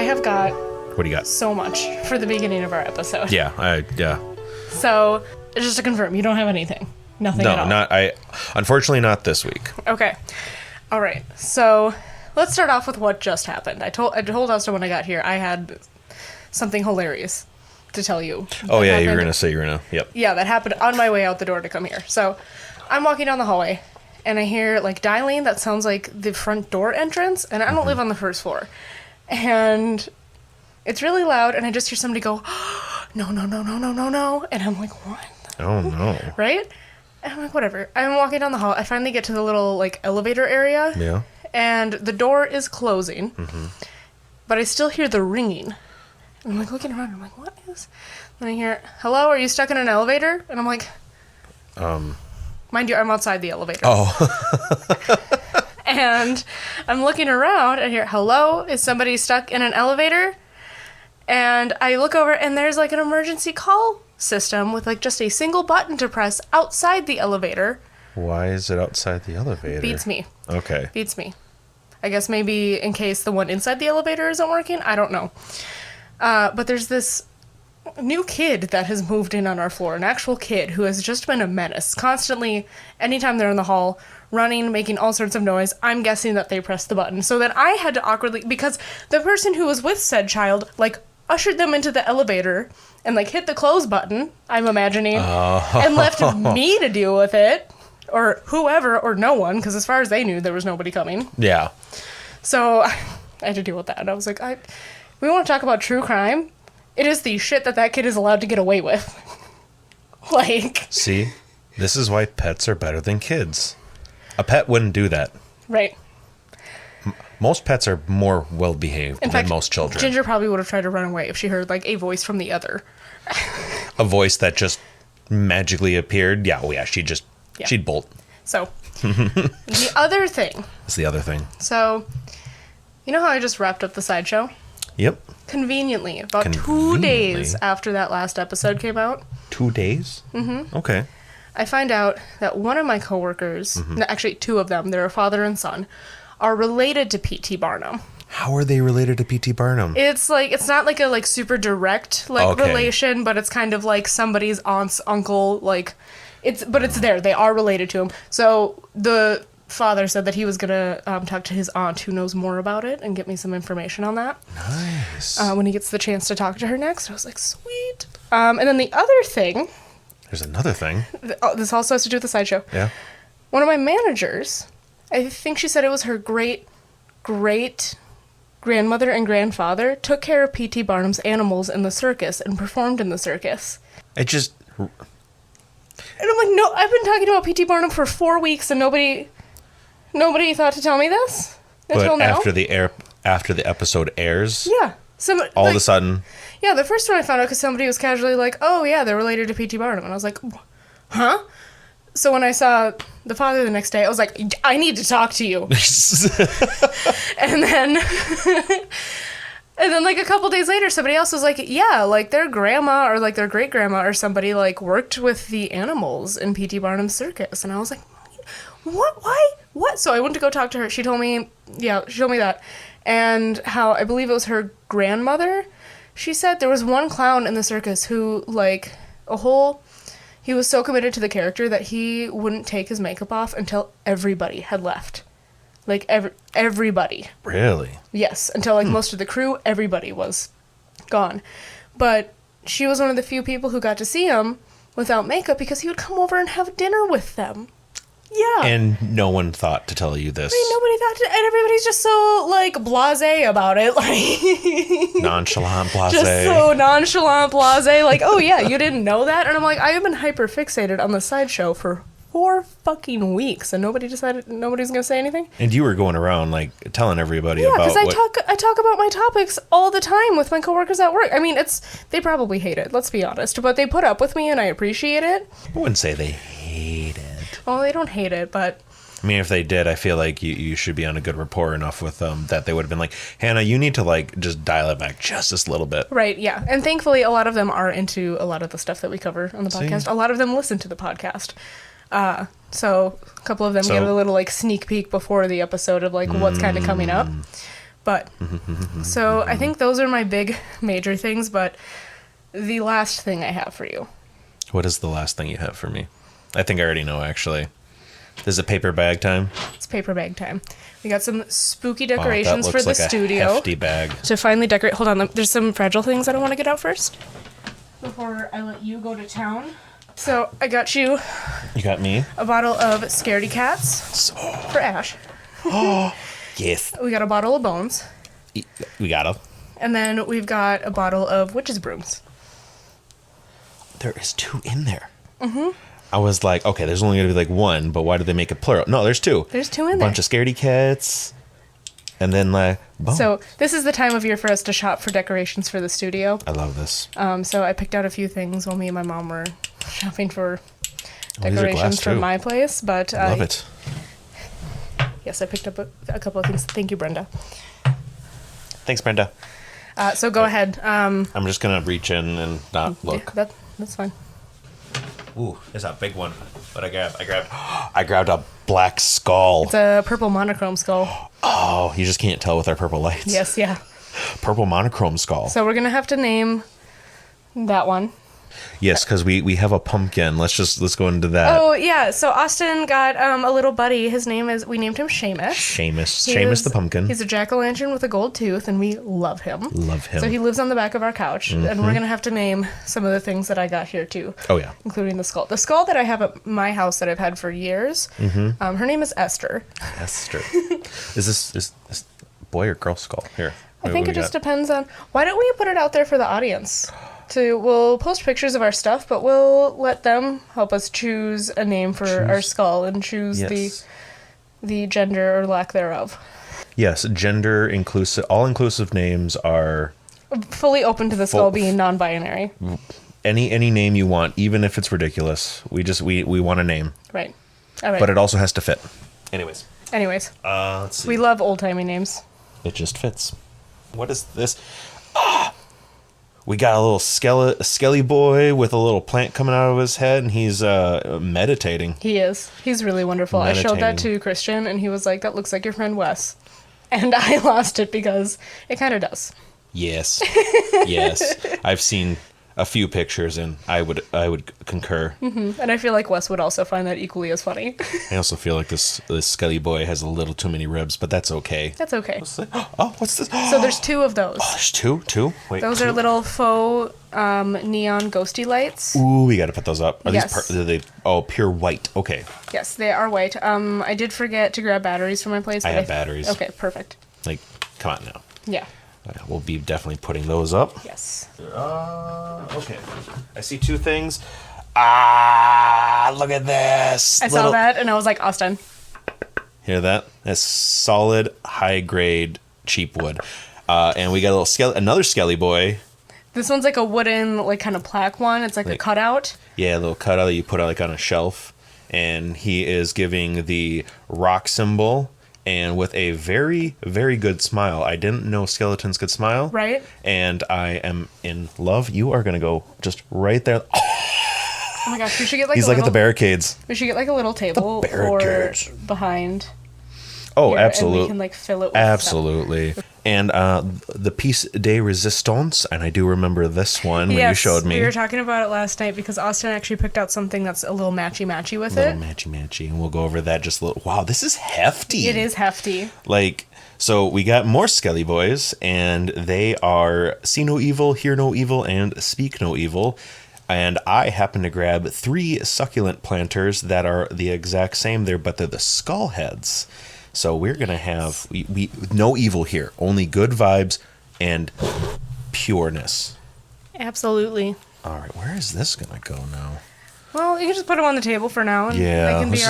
have got... What do you got? So much for the beginning of our episode. Yeah. So, just to confirm, you don't have anything? Nothing at all? No, unfortunately not this week. Okay. All right. So, let's start off with what just happened. I told Austin when I got here, I had something hilarious to tell you. Oh, yeah, you were going to say yep. Yeah, that happened on my way out the door to come here. So, I'm walking down the hallway, and I hear, like, dialing that sounds like the front door entrance, and I don't live on the first floor. And it's really loud, and I just hear somebody go, oh, no. And I'm like, what? Oh, no. Right? And I'm like, whatever. I'm walking down the hall. I finally get to the little, like, elevator area. Yeah. And the door is closing. Mm-hmm. But I still hear the ringing. And I'm, like, looking around. I'm like, what is... Then I hear, hello, are you stuck in an elevator? And I'm like... Mind you, I'm outside the elevator. Oh. And I'm looking around and hear, hello, is somebody stuck in an elevator? And I look over and there's like an emergency call system with like just a single button to press outside the elevator. Why is it outside the elevator? Beats me. Okay. Beats me. I guess maybe in case the one inside the elevator isn't working. I don't know. But there's this new kid that has moved in on our floor, an actual kid who has just been a menace. Constantly, anytime they're in the hall, running, making all sorts of noise. I'm guessing that they pressed the button. So then I had to awkwardly, because the person who was with said child, like, ushered them into the elevator and, like, hit the close button, I'm imagining, and left me to deal with it, or whoever, or no one, because as far as they knew, there was nobody coming. Yeah. So I had to deal with that. And I was like, we want to talk about true crime. It is the shit that kid is allowed to get away with. Like... See? This is why pets are better than kids. A pet wouldn't do that. Right. Most pets are more well-behaved than most children. Ginger probably would have tried to run away if she heard, like, a voice from the other. A voice that just magically appeared? Yeah, she'd bolt. So, the other thing. That's the other thing. So, you know how I just wrapped up the sideshow? Yep. Conveniently, about 2 days after that last episode came out. 2 days? Mm-hmm. Okay. I find out that one of my coworkers, actually two of them, they're a father and son, are related to P.T. Barnum. How are they related to P.T. Barnum? It's like, it's not like a like super direct relation, but it's kind of like somebody's aunt's uncle, like it's there. They are related to him. So the father said that he was gonna talk to his aunt who knows more about it and get me some information on that. Nice. When he gets the chance to talk to her next. I was like, sweet. And then the other thing. There's another thing. This also has to do with the sideshow. Yeah. One of my managers, I think she said it was her great grandmother and grandfather, took care of P.T. Barnum's animals in the circus and performed in the circus. And I'm like, no, I've been talking about P.T. Barnum for 4 weeks and nobody thought to tell me this until now. After the episode airs? Yeah. All of a sudden. Yeah, the first one I found out because somebody was casually like, oh yeah, they're related to P.T. Barnum. And I was like, huh? So when I saw the father the next day, I was like, I need to talk to you. And then like a couple days later, somebody else was like, yeah, like their grandma or like their great grandma or somebody like worked with the animals in P.T. Barnum's circus. And I was like, what? Why? What? So I went to go talk to her. She told me that. And how I believe it was her grandmother. She said there was one clown in the circus who, like, he was so committed to the character that he wouldn't take his makeup off until everybody had left. Like, everybody. Really? Yes, until, like, most of the crew, everybody was gone. But she was one of the few people who got to see him without makeup because he would come over and have dinner with them. Yeah. And no one thought to tell you this. I mean, nobody thought to, and everybody's just so, like, blasé about it. Like, nonchalant blasé. Just so nonchalant blasé. Like, oh yeah, you didn't know that? And I'm like, I have been hyper fixated on the sideshow for 4 fucking weeks, and nobody's gonna say anything? And you were going around, like, telling everybody about because I talk about my topics all the time with my coworkers at work. I mean, they probably hate it, let's be honest, but they put up with me, and I appreciate it. I wouldn't say they hate it. Well, they don't hate it, but... I mean, if they did, I feel like you should be on a good rapport enough with them that they would have been like, Hannah, you need to, like, just dial it back just a little bit. Right, yeah. And thankfully, a lot of them are into a lot of the stuff that we cover on the podcast. A lot of them listen to the podcast. So a couple of them get a little, like, sneak peek before the episode of, like, what's kind of coming up. But, so I think those are my big major things, but the last thing I have for you. What is the last thing you have for me? I think I already know, actually. This is a paper bag time? It's paper bag time. We got some spooky Wow, that decorations for looks the like studio. a hefty bag. To finally decorate. Hold on, there's some fragile things that I want to get out first before I let you go to town. So I got you You got me? a bottle of Scaredy Cats for Ash. Yes. We got a bottle of Bones. We got them. And then we've got a bottle of Witch's Brooms. There is 2 in there. Mm-hmm. I was like, okay, there's only going to be like 1, but why did they make it plural? No, there's 2. There's 2 in A there. bunch of scaredy cats. And then like, boom. So this is the time of year for us to shop for decorations for the studio. I love this. So I picked out a few things while me and my mom were shopping for these are decorations glass, for too. my place. But Love it. Yes, I picked up a couple of things. Thank you, Brenda. Thanks, Brenda. So go ahead. I'm just going to reach in and not look. Yeah, that's fine. Ooh, it's a big one. What I grabbed a black skull. It's a purple monochrome skull. Oh, you just can't tell with our purple lights. Yes, yeah. Purple monochrome skull. So we're gonna have to name that one. Yes, because we have a pumpkin. Let's go into that. Oh yeah. So Austin got a little buddy. His name is. We named him Seamus. Seamus the pumpkin. He's a jack-o'-lantern with a gold tooth, and we love him. Love him. So he lives on the back of our couch, and we're gonna have to name some of the things that I got here too. Oh yeah. Including the skull. The skull that I have at my house that I've had for years. Her name is Esther. Esther. is this boy or girl skull? Here. I think it just depends on. Why don't we put it out there for the audience? We'll post pictures of our stuff, but we'll let them help us choose a name for our skull and choose the gender or lack thereof. Yes, gender inclusive. All inclusive names are Fully open to the skull being non-binary. any name you want, even if it's ridiculous. We want a name, Right. All right. but it also has to fit. Anyways, let's see. We love old-timey names. It just fits. What is this? We got a little skelly boy with a little plant coming out of his head, and he's meditating. He is. He's really wonderful. I showed that Meditating. to Christian, and he was like, that looks like your friend Wes. And I lost it because it kind of does. Yes, yes. I've seen a few pictures, and I would concur. And I feel like Wes would also find that equally as funny. I also feel like this skelly boy has a little too many ribs, but that's okay. That's okay. Oh, what's this? So there's 2 of those. Oh, there's two. Wait, Those two? are little faux neon ghosty lights. Ooh, we got to put those up. Are Yes. these are they? Oh, pure white. Okay. Yes, they are white. I did forget to grab batteries for my place. I but have batteries. Okay, perfect. Like, come on now. Yeah. We'll be definitely putting those up. Yes. Okay. I see 2 things. Ah, look at this. I saw that and I was like, Austin. Hear that? That's solid, high grade, cheap wood. And we got a little another skelly boy. This one's like a wooden, like kind of plaque one. It's like a cutout. Yeah, a little cutout that you put like on a shelf. And he is giving the rock symbol. And with a very, very good smile. I didn't know skeletons could smile. Right. And I am in love. You are going to go just right there. Oh my gosh, we should get like He's a like little, at the barricades. We should get like a little table or barricades. behind. Oh, here, absolutely. And we can like fill it with Absolutely. stuff. And the piece de resistance, and I do remember this one when you showed me. We were talking about it last night because Austin actually picked out something that's a little matchy-matchy with Little it. matchy, and we'll go over that just a little. Wow, this is hefty. It is hefty. Like, so we got more Skelly Boys, and they are See No Evil, Hear No Evil, and Speak No Evil. And I happen to grab 3 succulent planters that are the exact same there, but they're the skull heads. So we're going to have we no evil here, only good vibes and pureness. Absolutely. All right, where is this going to go now? Well, you can just put them on the table for now, and Yeah, they can be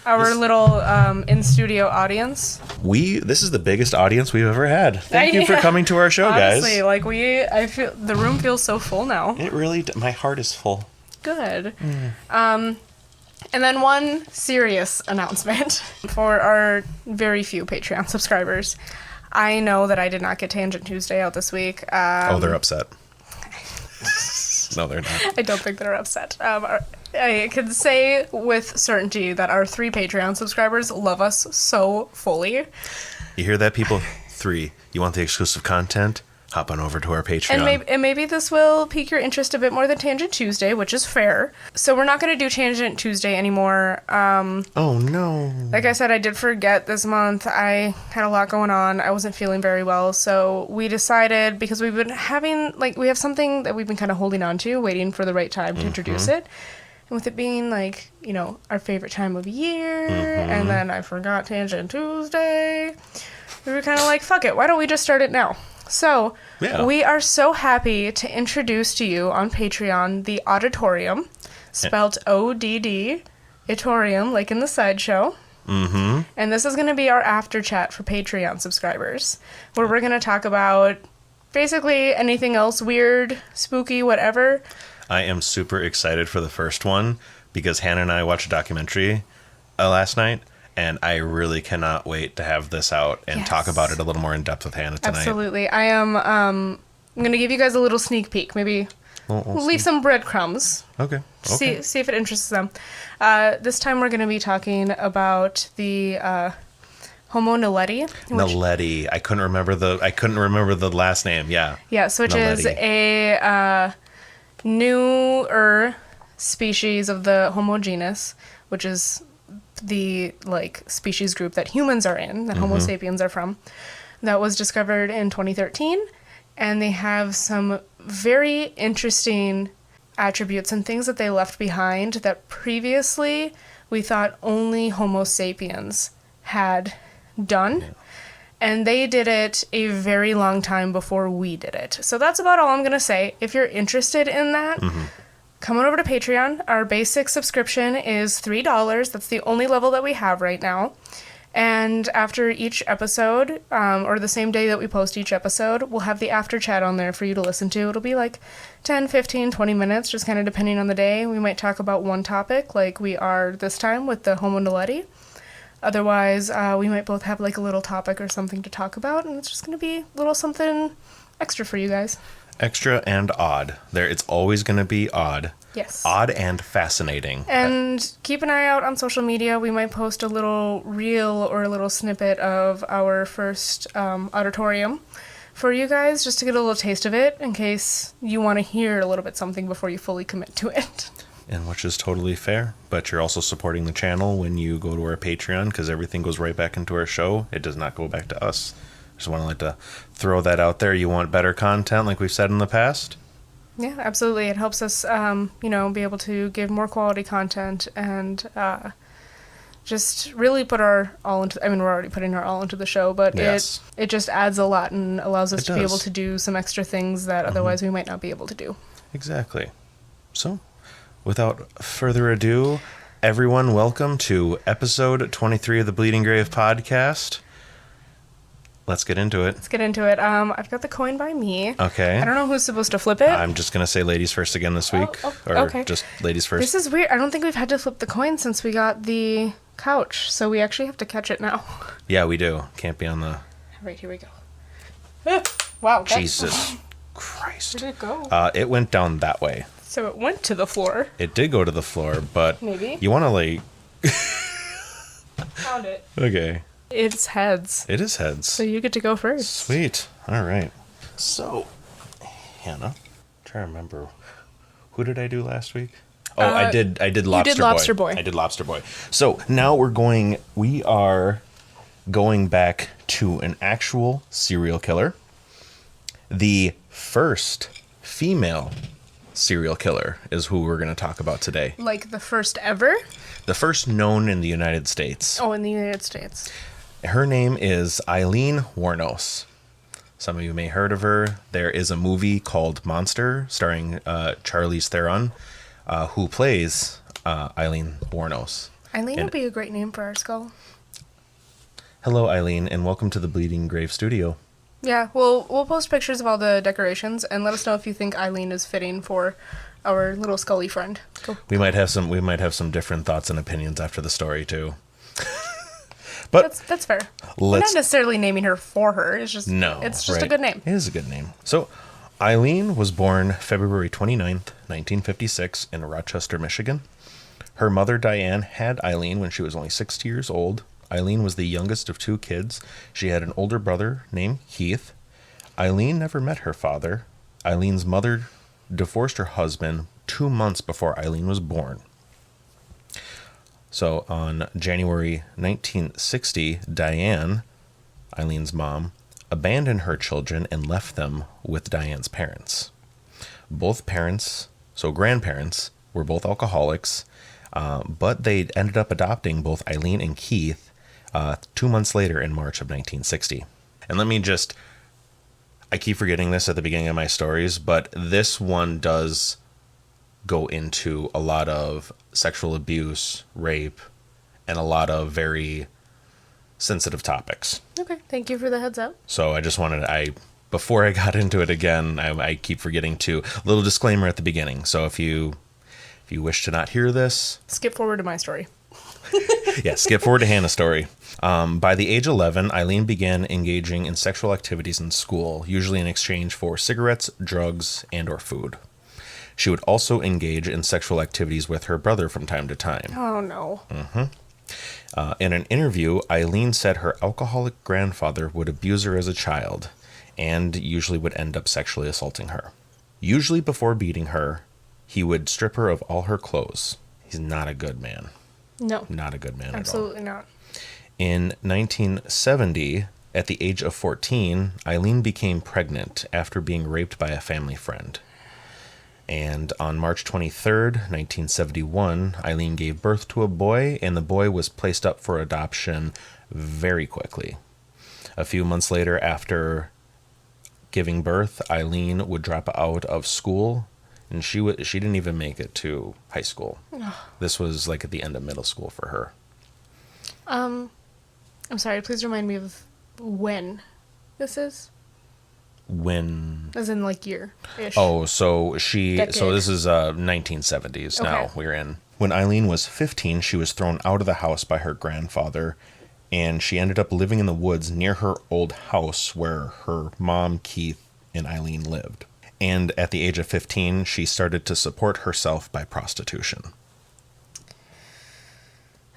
our little in-studio audience. This is the biggest audience we've ever had. Thank you for Yeah. coming to our show, Honestly, guys. like I feel the room feels so full now. It really, my heart is full. Good. And then one serious announcement for our very few Patreon subscribers. I know that I did not get Tangent Tuesday out this week. They're upset. No, they're not. I don't think they're upset. I can say with certainty that our 3 Patreon subscribers love us so fully. You hear that, people? 3. You want the exclusive content? Hop on over to our Patreon. And maybe this will pique your interest a bit more than Tangent Tuesday, which is fair. So we're not going to do Tangent Tuesday anymore. Oh, no. Like I said, I did forget this month. I had a lot going on. I wasn't feeling very well. So we decided, because we've been having, like, we have something that we've been kind of holding on to, waiting for the right time to introduce it. And with it being, like, you know, our favorite time of year, and then I forgot Tangent Tuesday, we were kind of like, fuck it, why don't we just start it now? So, we are so happy to introduce to you on Patreon the Auditorium, spelled O-D-D, Auditorium, like in the sideshow. Mm-hmm. And this is going to be our after chat for Patreon subscribers, where we're going to talk about basically anything else weird, spooky, whatever. I am super excited for the first one because Hannah and I watched a documentary last night, and I really cannot wait to have this out and talk about it a little more in depth with Hannah tonight. Absolutely. I am I'm going to give you guys a little sneak peek. Maybe we'll leave some breadcrumbs. Okay. See if it interests them. This time we're going to be talking about the Homo naledi. Naledi. I couldn't remember the last name. Yeah. Yes, which Naledi is a newer species of the Homo genus, which is the species group that humans are in, that Homo sapiens are from, that was discovered in 2013, and they have some very interesting attributes and things that they left behind that previously we thought only Homo sapiens had done. Yeah. And they did it a very long time before we did it. So that's about all I'm going to say. If you're interested in that, come on over to Patreon. Our basic subscription is $3. That's the only level that we have right now. And after each episode, or the same day that we post each episode, we'll have the after chat on there for you to listen to. It'll be like 10, 15, 20 minutes, just kind of depending on the day. We might talk about one topic, like we are this time with the Homo naledi. Otherwise, we might both have like a little topic or something to talk about, and it's just going to be a little something extra for you guys. Extra and odd. It's always going to be odd. Yes. Odd and fascinating. And keep an eye out on social media. We might post a little reel or a little snippet of our first auditorium for you guys, just to get a little taste of it, in case you want to hear a little bit something before you fully commit to it. And which is totally fair, but you're also supporting the channel when you go to our Patreon, because everything goes right back into our show. It does not go back to us. Just want to throw that out there. You want better content, like we've said in the past? Yeah, absolutely. It helps us, be able to give more quality content and just really put our all into. I mean, we're already putting our all into the show, but it just adds a lot and allows us to be able to do some extra things that otherwise we might not be able to do. Exactly. So, without further ado, everyone, welcome to episode 23 of the Bleeding Grave podcast. Let's get into it. I've got the coin by me. Okay. I don't know who's supposed to flip it. I'm just going to say ladies first again this week. Okay. Just ladies first. This is weird. I don't think we've had to flip the coin since we got the couch, so we actually have to catch it now. Yeah, we do. Can't be on the... Right, here we go. Wow. Jesus Christ. Where did it go? It went down that way. So it went to the floor. It did go to the floor, but... Maybe. You want to, Found it. Okay. It's heads. It is heads. So you get to go first. Sweet. All right. So, Hannah, try to remember, who did I do last week? Oh, I did Lobster Boy. You did Lobster Boy. I did Lobster Boy. So now we are going back to an actual serial killer. The first female serial killer is who we're going to talk about today. Like the first ever? The first known in the United States. Oh, in the United States. Her name is Aileen Wuornos. Some of you may have heard of her. There is a movie called Monster starring Charlize Theron, who plays Aileen Wuornos. Aileen would be a great name for our skull. Hello, Aileen, and welcome to the Bleeding Grave studio. Yeah, we'll post pictures of all the decorations and let us know if you think Aileen is fitting for our little scully friend. Cool. We might have some different thoughts and opinions after the story too. But that's fair. We're not necessarily naming her for her. It's just a good name. It is a good name. So, Aileen was born February 29th, 1956 in Rochester, Michigan. Her mother, Diane, had Aileen when she was only 6 years old. Aileen was the youngest of 2 kids. She had an older brother named Keith. Aileen never met her father. Aileen's mother divorced her husband 2 months before Aileen was born. So on January 1960, Diane, Aileen's mom, abandoned her children and left them with Diane's parents. Both parents, so grandparents, were both alcoholics, but they ended up adopting both Aileen and Keith 2 months later in March of 1960. And I keep forgetting this at the beginning of my stories, but this one does go into a lot of sexual abuse, rape, and a lot of very sensitive topics. Okay, thank you for the heads up. So I just before I got into it again, I keep forgetting to, little disclaimer at the beginning. So if you wish to not hear this, skip forward to my story. Yeah, skip forward to Hannah's story. By the age 11, Aileen began engaging in sexual activities in school, usually in exchange for cigarettes, drugs, and or food. She would also engage in sexual activities with her brother from time to time. Oh, no. In an interview, Aileen said her alcoholic grandfather would abuse her as a child and usually would end up sexually assaulting her. Usually before beating her, he would strip her of all her clothes. He's not a good man. No. Not a good man at all. Absolutely not. In 1970, at the age of 14, Aileen became pregnant after being raped by a family friend. And on March 23rd, 1971, Aileen gave birth to a boy, and the boy was placed up for adoption very quickly. A few months later, after giving birth, Aileen would drop out of school, and she didn't even make it to high school. This was like at the end of middle school for her. I'm sorry, please remind me of when this is. When? As in, like, year-ish. Oh, so Decade. So this is 1970s now we're in. When Aileen was 15, she was thrown out of the house by her grandfather, and she ended up living in the woods near her old house where her mom, Keith, and Aileen lived. And at the age of 15, she started to support herself by prostitution.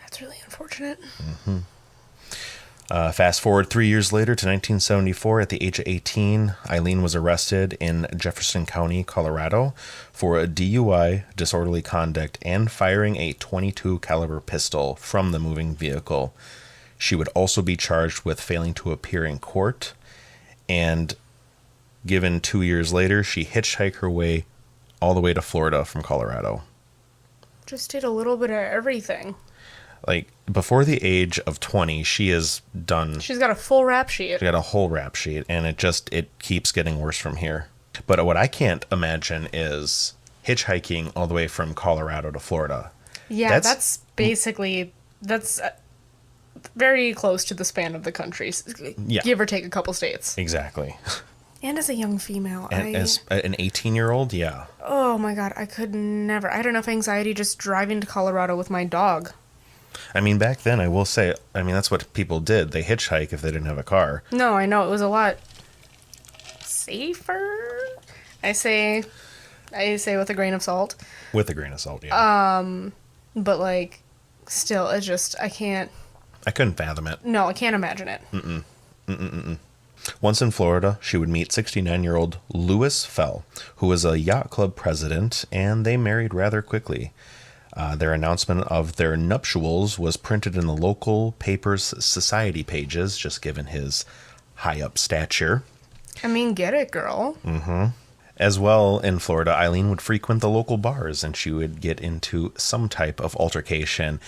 That's really unfortunate. Mm-hmm. Fast forward 3 years later to 1974, at the age of 18, Aileen was arrested in Jefferson County, Colorado, for a DUI, disorderly conduct, and firing a .22 caliber pistol from the moving vehicle. She would also be charged with failing to appear in court, and given 2 years later, she hitchhiked her way all the way to Florida from Colorado. Just did a little bit of everything. Like, before the age of 20, she is done. She's got a full rap sheet. She got a whole rap sheet, and it keeps getting worse from here. But what I can't imagine is hitchhiking all the way from Colorado to Florida. Yeah, that's very close to the span of the country. Yeah. Give or take a couple states. Exactly. And as a young female, And as an 18-year-old, yeah. Oh my God, I could never. I had enough anxiety just driving to Colorado with my dog. I mean, back then, I will say, that's what people did. They hitchhike if they didn't have a car. No, I know. It was a lot safer. I say with a grain of salt. With a grain of salt, yeah. But, like, still, it's just, I couldn't fathom it. No, I can't imagine it. Once in Florida, she would meet 69-year-old Louis Fell, who was a yacht club president, and they married rather quickly. Their announcement of their nuptials was printed in the local paper's society pages, just given his high-up stature. I mean, get it, girl. Mm-hmm. As well, in Florida, Aileen would frequent the local bars, and she would get into some type of altercation.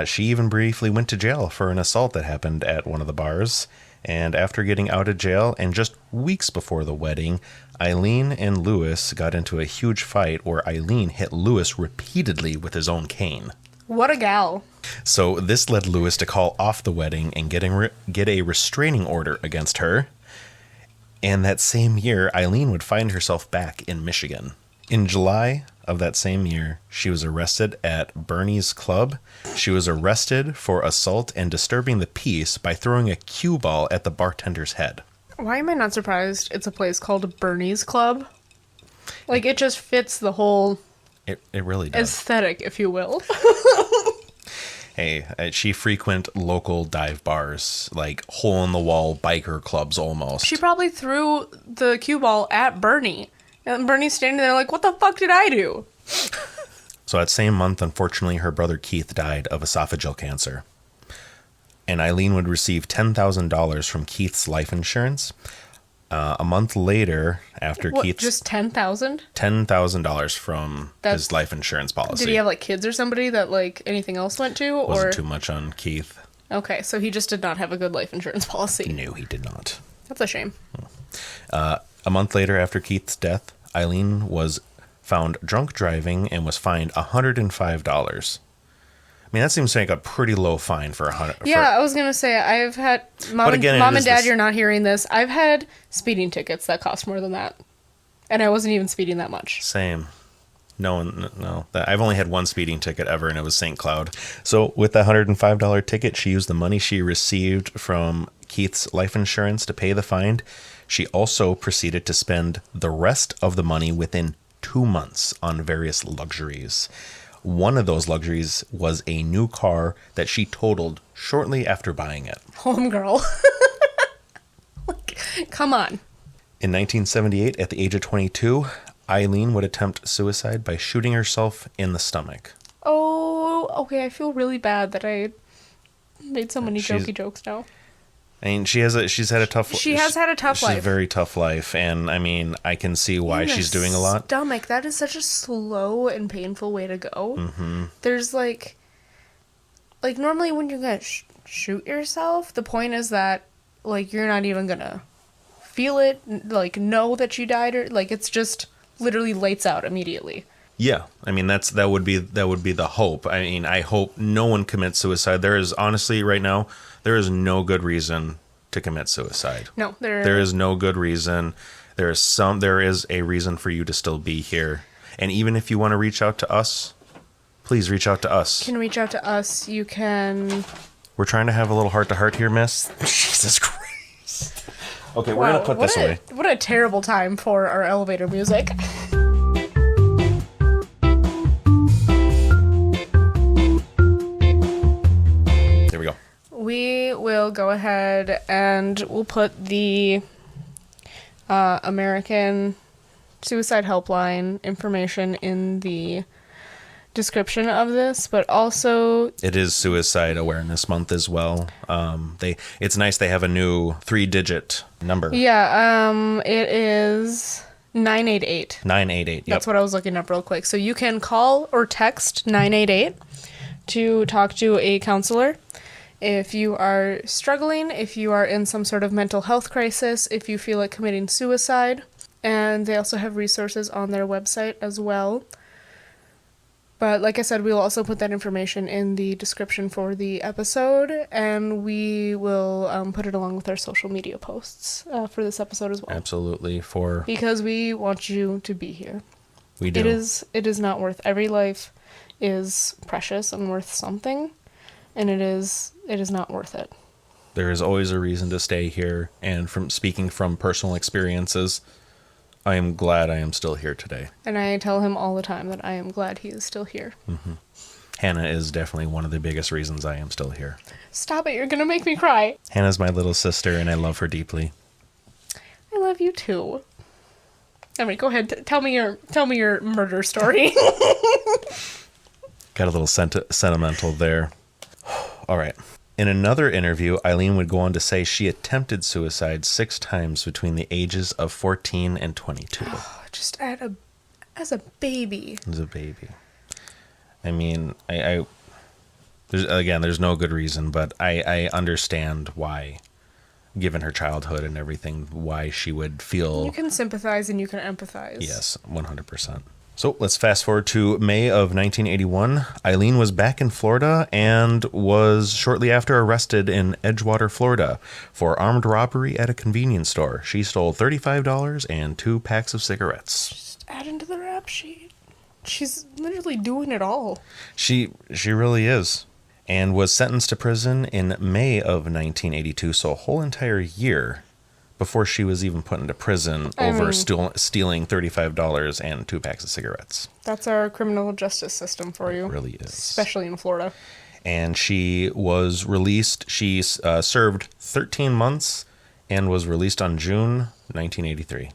She even briefly went to jail for an assault that happened at one of the bars. And after getting out of jail, and just weeks before the wedding, Aileen and Louis got into a huge fight where Aileen hit Louis repeatedly with his own cane. What a gal. So this led Louis to call off the wedding and get a restraining order against her. And that same year, Aileen would find herself back in Michigan. In July of that same year, she was arrested at Bernie's Club. She was arrested for assault and disturbing the peace by throwing a cue ball at the bartender's head. Why am I not surprised it's a place called Bernie's Club? Like, it just fits the whole It really does. aesthetic, if you will. Hey, she frequent local dive bars, like hole-in-the-wall biker clubs almost. She probably threw the cue ball at Bernie. And Bernie's standing there like, what the fuck did I do? So that same month, unfortunately, her brother Keith died of esophageal cancer. And Aileen would receive $10,000 from Keith's life insurance. A month later, after Keith's... Just $10,000? $10,000 from his life insurance policy. Did he have, like, kids or somebody that, like, anything else went to? Wasn't too much on Keith. Okay, so he just did not have a good life insurance policy. No, he did not. That's a shame. A month later, after Keith's death, Aileen was found drunk driving and was fined $105. I mean, that seems like a pretty low fine for I was going to say, I've had... Mom and Dad, you're not hearing this. I've had speeding tickets that cost more than that. And I wasn't even speeding that much. Same. No. I've only had one speeding ticket ever, and it was St. Cloud. So with the $105 ticket, she used the money she received from Keith's life insurance to pay the fine. She also proceeded to spend the rest of the money within 2 months on various luxuries. One of those luxuries was a new car that she totaled shortly after buying it. Homegirl. Come on. In 1978, at the age of 22, Aileen would attempt suicide by shooting herself in the stomach. Oh, okay. I feel really bad that I made so many jokey jokes now. I mean, she's had a tough life. She has had a tough life. She's a very tough life, and I mean, I can see why she's doing a lot. Stomach, that is such a slow and painful way to go. Mm-hmm. There's like normally when you're gonna shoot yourself, the point is that like you're not even gonna feel it, like know that you died, or like it's just literally lights out immediately. Yeah, I mean that would be the hope. I mean, I hope no one commits suicide. There is honestly right now. There is no good reason to commit suicide. No, there is no good reason. There is a reason for you to still be here. And even if you want to reach out to us, please reach out to us. You can reach out to us. You can... We're trying to have a little heart-to-heart here, miss. Jesus Christ. Okay, we're going to put this away. What a terrible time for our elevator music. We will go ahead and we'll put the American Suicide Helpline information in the description of this, but also... It is Suicide Awareness Month as well. It's nice they have a new 3-digit number. Yeah, it is 988. 988, yep. That's what I was looking up real quick. So you can call or text 988 to talk to a counselor. If you are struggling, if you are in some sort of mental health crisis, if you feel like committing suicide, and they also have resources on their website as well. But like I said, we will also put that information in the description for the episode, and we will put it along with our social media posts for this episode as well. Absolutely, because we want you to be here. We do. It is not worth... Every life is precious and worth something. And it is not worth it. There is always a reason to stay here. And from speaking from personal experiences, I am glad I am still here today. And I tell him all the time that I am glad he is still here. Mm-hmm. Hannah is definitely one of the biggest reasons I am still here. Stop it, you're going to make me cry. Hannah's my little sister, and I love her deeply. I love you too. I mean, go ahead, tell me your murder story. Got a little sentimental there. All right. In another interview, Aileen would go on to say she attempted suicide 6 times between the ages of 14 and 22. Just as a baby. As a baby. I mean, there's no good reason, but I understand why, given her childhood and everything, why she would feel... You can sympathize and you can empathize. Yes, 100%. So let's fast forward to May of 1981. Aileen was back in Florida and was shortly after arrested in Edgewater, Florida for armed robbery at a convenience store. She stole $35 and 2 packs of cigarettes. Just adding to the rap sheet. She's literally doing it all. She really is. And was sentenced to prison in May of 1982, so a whole entire year before she was even put into prison over stealing $35 and 2 packs of cigarettes. That's our criminal justice system for you. It really is. Especially in Florida. And she was released. She served 13 months and was released on June 1983.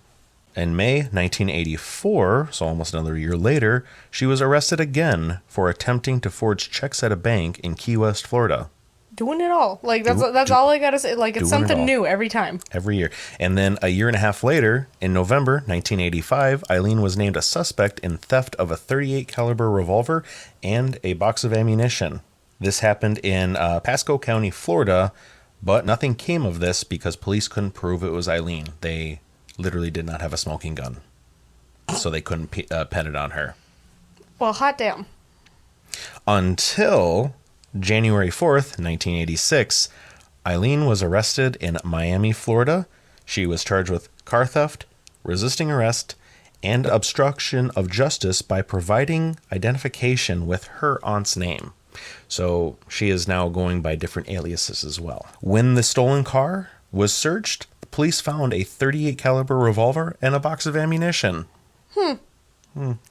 In May 1984, so almost another year later, she was arrested again for attempting to forge checks at a bank in Key West, Florida. Doing it all. Like, that's all I gotta say. Like, it's something new every time. Every year. And then a year and a half later, in November 1985, Aileen was named a suspect in theft of a .38 caliber revolver and a box of ammunition. This happened in Pasco County, Florida, but nothing came of this because police couldn't prove it was Aileen. They literally did not have a smoking gun, so they couldn't pin it on her. Well, hot damn. Until January 4th, 1986, Aileen was arrested in Miami, Florida. She was charged with car theft, resisting arrest, and obstruction of justice by providing identification with her aunt's name. So she is now going by different aliases as well. When the stolen car was searched, the police found a .38 caliber revolver and a box of ammunition.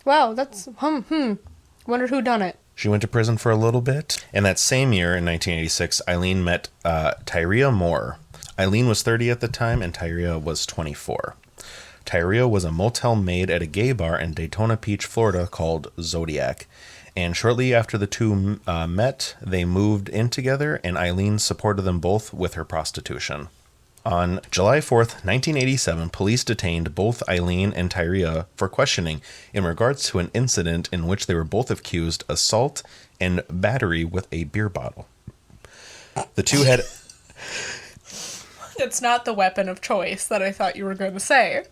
Wow, that's Wondered who done it. She went to prison for a little bit. And that same year, in 1986, Aileen met Tyria Moore. Aileen was 30 at the time, and Tyria was 24. Tyria was a motel maid at a gay bar in Daytona Beach, Florida, called Zodiac. And shortly after the two met, they moved in together, and Aileen supported them both with her prostitution. On July 4th, 1987, police detained both Aileen and Tyria for questioning in regards to an incident in which they were both accused of assault and battery with a beer bottle. The two had... It's not the weapon of choice that I thought you were going to say.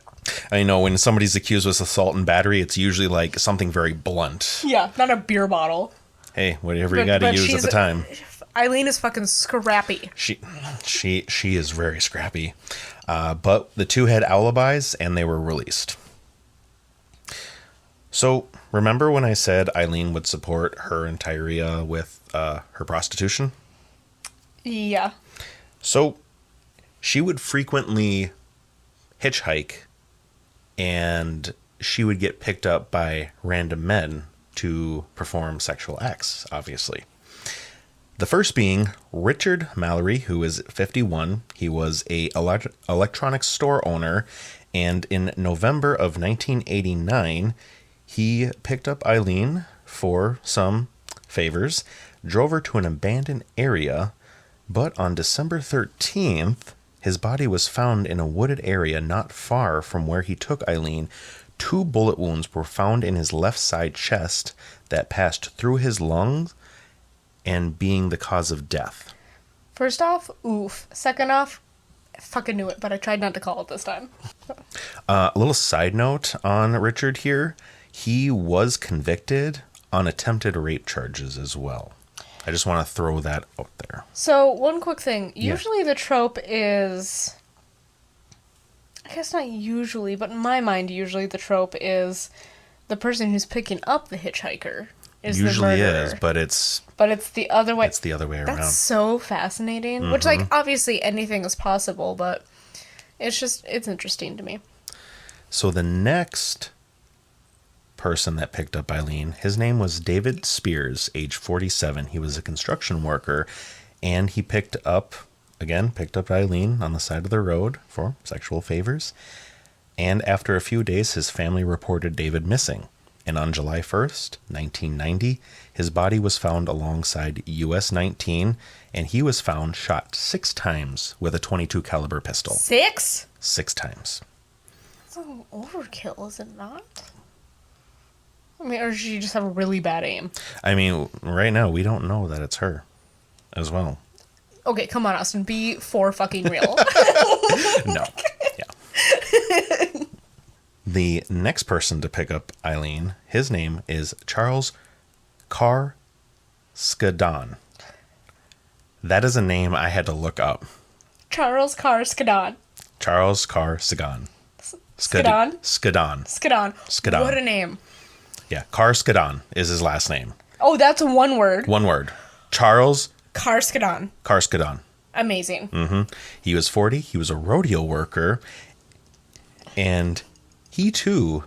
I know, when somebody's accused with assault and battery, it's usually like something very blunt. Yeah, not a beer bottle. Hey, whatever you got to use at the time. Aileen is fucking scrappy. She is very scrappy. But the two had alibis, and they were released. So, remember when I said Aileen would support her and Tyria with her prostitution? Yeah. So, she would frequently hitchhike, and she would get picked up by random men to perform sexual acts, obviously. The first being Richard Mallory, who is 51. He was a electronics store owner, and in November of 1989, he picked up Aileen for some favors, drove her to an abandoned area, but on December 13th, his body was found in a wooded area not far from where he took Aileen. 2 bullet wounds were found in his left side chest that passed through his lungs and being the cause of death. First off, oof. Second off, I fucking knew it, but I tried not to call it this time. A little side note on Richard here. He was convicted on attempted rape charges as well. I just want to throw that out there. So, one quick thing. Usually the trope is... I guess not usually, but in my mind, usually the trope is the person who's picking up the hitchhiker is usually the murderer. Is, but it's... But it's the other way. It's the other way around. That's so fascinating. Mm-hmm. Which, like, obviously anything is possible, but it's interesting to me. So the next person that picked up Aileen, his name was David Spears, age 47. He was a construction worker, and he picked up Aileen on the side of the road for sexual favors. And after a few days, his family reported David missing. And on July 1st, 1990, his body was found alongside US 19, and he was found shot 6 times with a .22 caliber pistol. 6? 6 times. That's an overkill, is it not? I mean, or does she just have a really bad aim? I mean, right now, we don't know that it's her as well. Okay, come on, Austin. Be for fucking real. No. Yeah. The next person to pick up Aileen, his name is Charles Carr Skadon. That is a name I had to look up. Charles Carr Skadon. Charles Carr Skadon. Skadon? Skadon. Skadon. Skadon. What a name. Yeah, Carr Skadon is his last name. Oh, that's one word. One word. Charles Carr Skadon. Carr Skadon. Amazing. Mm-hmm. He was 40. He was a rodeo worker. And he, too,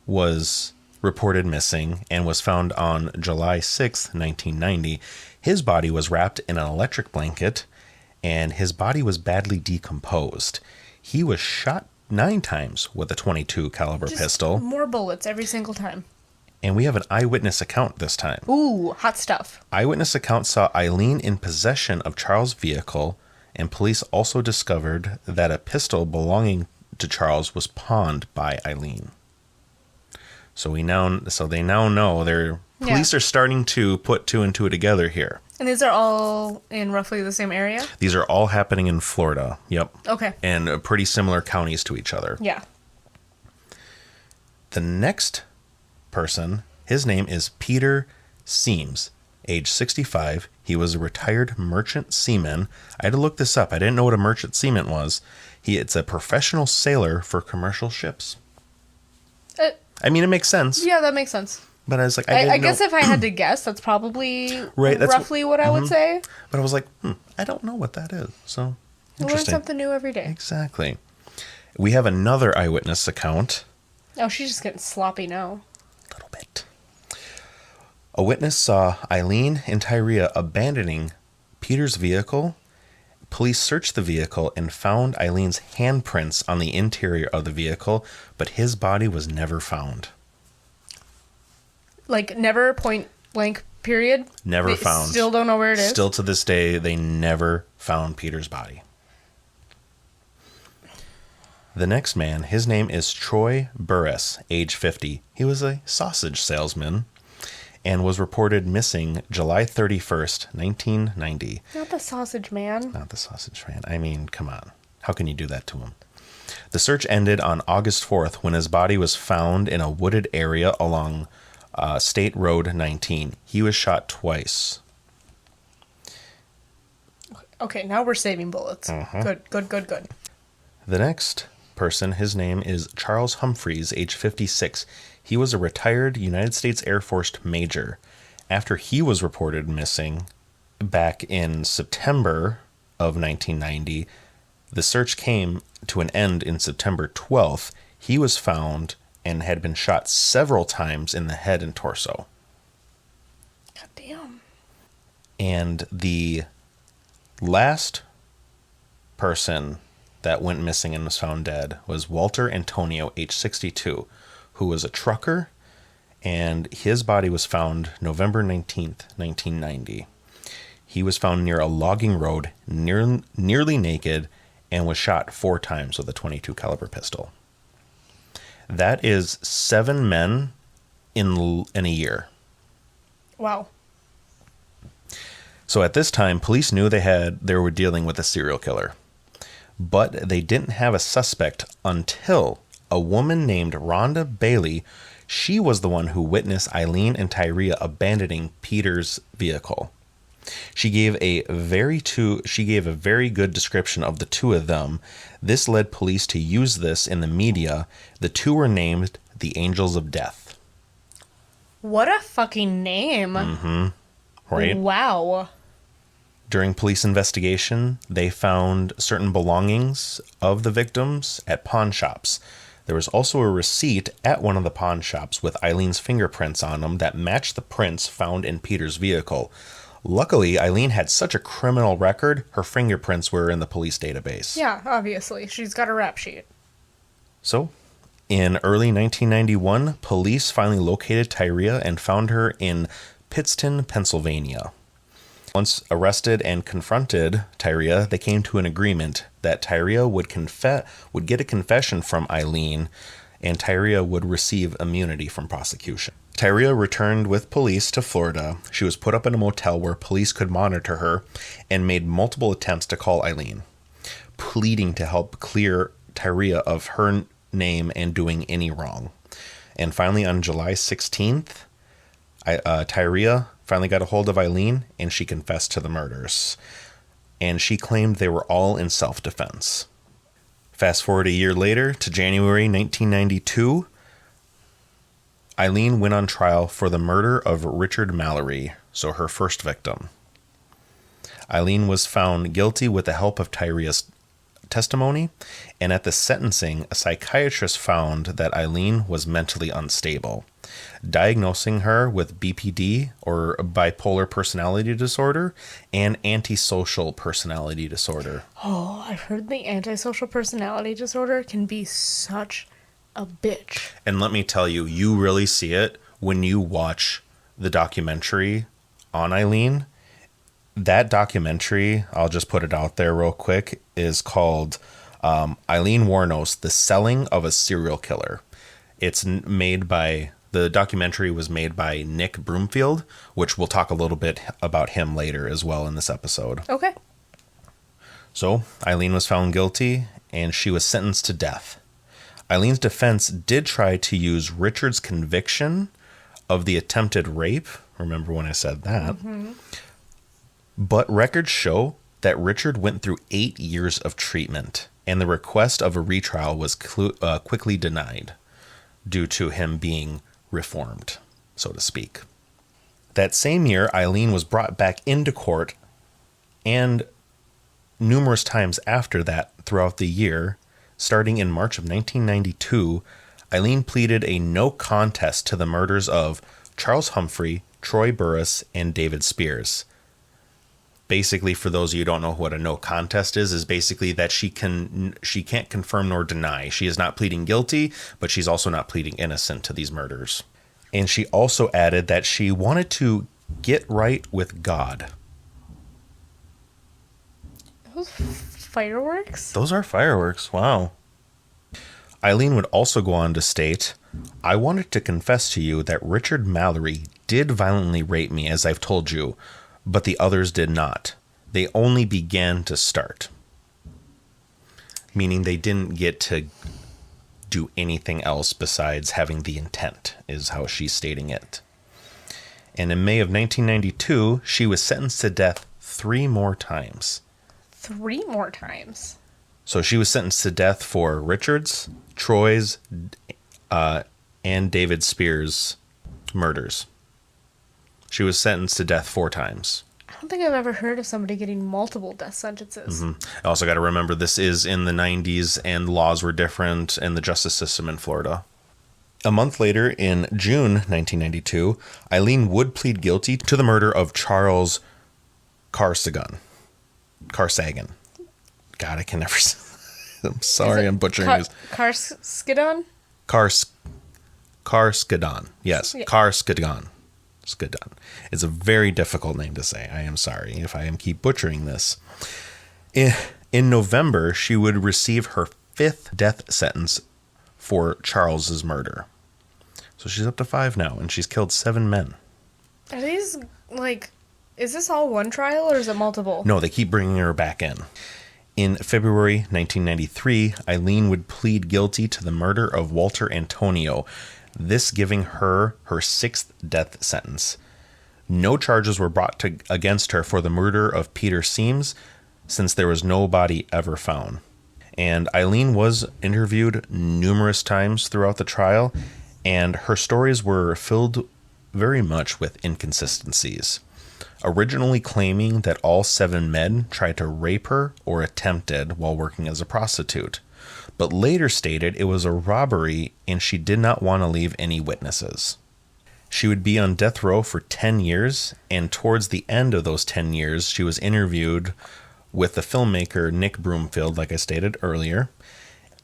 was reported missing and was found on July 6th, 1990. His body was wrapped in an electric blanket, and his body was badly decomposed. He was shot 9 times with a .22 caliber pistol. More bullets every single time. And we have an eyewitness account this time. Ooh, hot stuff. Eyewitness account saw Aileen in possession of Charles' vehicle, and police also discovered that a pistol belonging to Charles was pawned by Aileen. So they now know police are starting to put 2 and 2 together here. And these are all in roughly the same area? These are all happening in Florida. Yep. Okay. And pretty similar counties to each other. Yeah. The next person, his name is Peter Seams, age 65. He was a retired merchant seaman. I had to look this up. I didn't know what a merchant seaman was. It's a professional sailor for commercial ships. I mean, it makes sense. Yeah, that makes sense. But I was like, I guess if I had to guess, that's probably roughly what I would say. But I was like, I don't know what that is. So, you learn something new every day. Exactly. We have another eyewitness account. Oh, she's just getting sloppy now. A little bit. A witness saw Aileen and Tyria abandoning Peter's vehicle. Police searched the vehicle and found Eileen's handprints on the interior of the vehicle, but his body was never found. Like, never, point blank, period? Never found. Still don't know where it is? Still to this day, they never found Peter's body. The next man, his name is Troy Burris, age 50. He was a sausage salesman and was reported missing July 31st, 1990. Not the sausage man. Not the sausage man. I mean, come on. How can you do that to him? The search ended on August 4th when his body was found in a wooded area along State Road 19. He was shot twice. Okay, now we're saving bullets. Good. The next person, his name is Charles Humphreys, age 56. He was a retired United States Air Force major. After he was reported missing back in September of 1990, the search came to an end in September 12th. He was found and had been shot several times in the head and torso. God damn. And the last person that went missing and was found dead was Walter Antonio, age 62, who was a trucker, and his body was found November 19th, 1990. He was found near a logging road, nearly naked, and was shot 4 times with a .22 caliber pistol. That is 7 men in a year. Wow. So at this time, police knew they were dealing with a serial killer. But they didn't have a suspect until a woman named Rhonda Bailey. She was the one who witnessed Aileen and Tyria abandoning Peter's vehicle. She gave a very good description of the two of them. This led police to use this in the media. The two were named the Angels of Death. What a fucking name. Mm-hmm. Right? Wow. During police investigation, they found certain belongings of the victims at pawn shops. There was also a receipt at one of the pawn shops with Eileen's fingerprints on them that matched the prints found in Peter's vehicle. Luckily, Aileen had such a criminal record, her fingerprints were in the police database. Yeah, obviously. She's got a rap sheet. So, in early 1991, police finally located Tyria and found her in Pittston, Pennsylvania. Once arrested and confronted Tyria, they came to an agreement that Tyria would get a confession from Aileen, and Tyria would receive immunity from prosecution. Tyria returned with police to Florida. She was put up in a motel where police could monitor her and made multiple attempts to call Aileen, pleading to help clear Tyria of her name and doing any wrong. And finally, on July 16th, Tyria finally got a hold of Aileen, and she confessed to the murders. And she claimed they were all in self-defense. Fast forward a year later to January 1992, Aileen went on trial for the murder of Richard Mallory, so her first victim. Aileen was found guilty with the help of Tyria's testimony, and at the sentencing, a psychiatrist found that Aileen was mentally unstable, diagnosing her with BPD, or bipolar personality disorder, and antisocial personality disorder. Oh, I've heard the antisocial personality disorder can be such a bitch. And let me tell you, you really see it when you watch the documentary on Aileen. That documentary, I'll just put it out there real quick, is called Aileen Wuornos, The Selling of a Serial Killer. The documentary was made by Nick Broomfield, which we'll talk a little bit about him later as well in this episode. Okay. So, Aileen was found guilty, and she was sentenced to death. Eileen's defense did try to use Richard's conviction of the attempted rape. Remember when I said that? Mm-hmm. But records show that Richard went through 8 years of treatment, and the request of a retrial was quickly denied due to him being reformed, so to speak. That same year, Aileen was brought back into court, and numerous times after that throughout the year, starting in March of 1992, Aileen pleaded a no contest to the murders of Charles Humphrey, Troy Burris, and David Spears. Basically, for those of you who don't know what a no contest is basically that she can't confirm nor deny. She is not pleading guilty, but she's also not pleading innocent to these murders. And she also added that she wanted to get right with God. Those fireworks? Those are fireworks. Wow. Aileen would also go on to state, I wanted to confess to you that Richard Mallory did violently rape me, as I've told you, but the others did not. They only began to start. Meaning they didn't get to do anything else besides having the intent, is how she's stating it. And in May of 1992, she was sentenced to death 3 more times. 3 more times? So she was sentenced to death for Richard's, Troy's, and David Spears' murders. She was sentenced to death 4 times. I don't think I've ever heard of somebody getting multiple death sentences. Mm-hmm. I also got to remember this is in the 90s and laws were different in the justice system in Florida. A month later, in June 1992, Aileen would plead guilty to the murder of Charles Carsagan. God, I can never... I'm sorry, I'm butchering his... Carskadon? Carskadon. Yes, Yeah. Carskadon. Skadon. It's a very difficult name to say. I am sorry if I keep butchering this. In November, she would receive her 5th death sentence for Charles's murder. So she's up to 5 now, and she's killed 7 men. Are these, is this all one trial, or is it multiple? No, they keep bringing her back in. In February 1993, Aileen would plead guilty to the murder of Walter Antonio, this giving her 6th death sentence. No charges were brought against her for the murder of Peter Seams, since there was no body ever found. And Aileen was interviewed numerous times throughout the trial, and her stories were filled very much with inconsistencies. Originally claiming that all 7 men tried to rape her or attempted while working as a prostitute, but later stated it was a robbery and she did not want to leave any witnesses. She would be on death row for 10 years, and towards the end of those 10 years, she was interviewed with the filmmaker Nick Broomfield, like I stated earlier.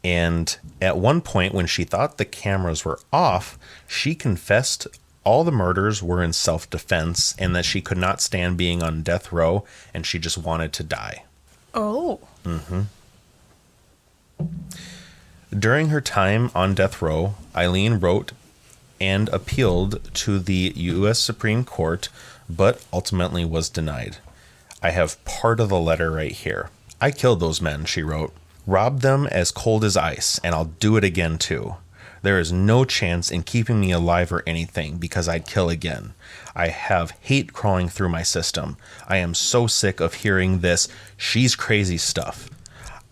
And at one point, when she thought the cameras were off, she confessed all the murders were in self-defense and that she could not stand being on death row and she just wanted to die. Oh. Mm-hmm. During her time on death row, Aileen wrote and appealed to the U.S. Supreme Court, but ultimately was denied. I have part of the letter right here. I killed those men, she wrote. Robbed them as cold as ice, and I'll do it again too. There is no chance in keeping me alive or anything because I'd kill again. I have hate crawling through my system. I am so sick of hearing this "she's crazy" stuff.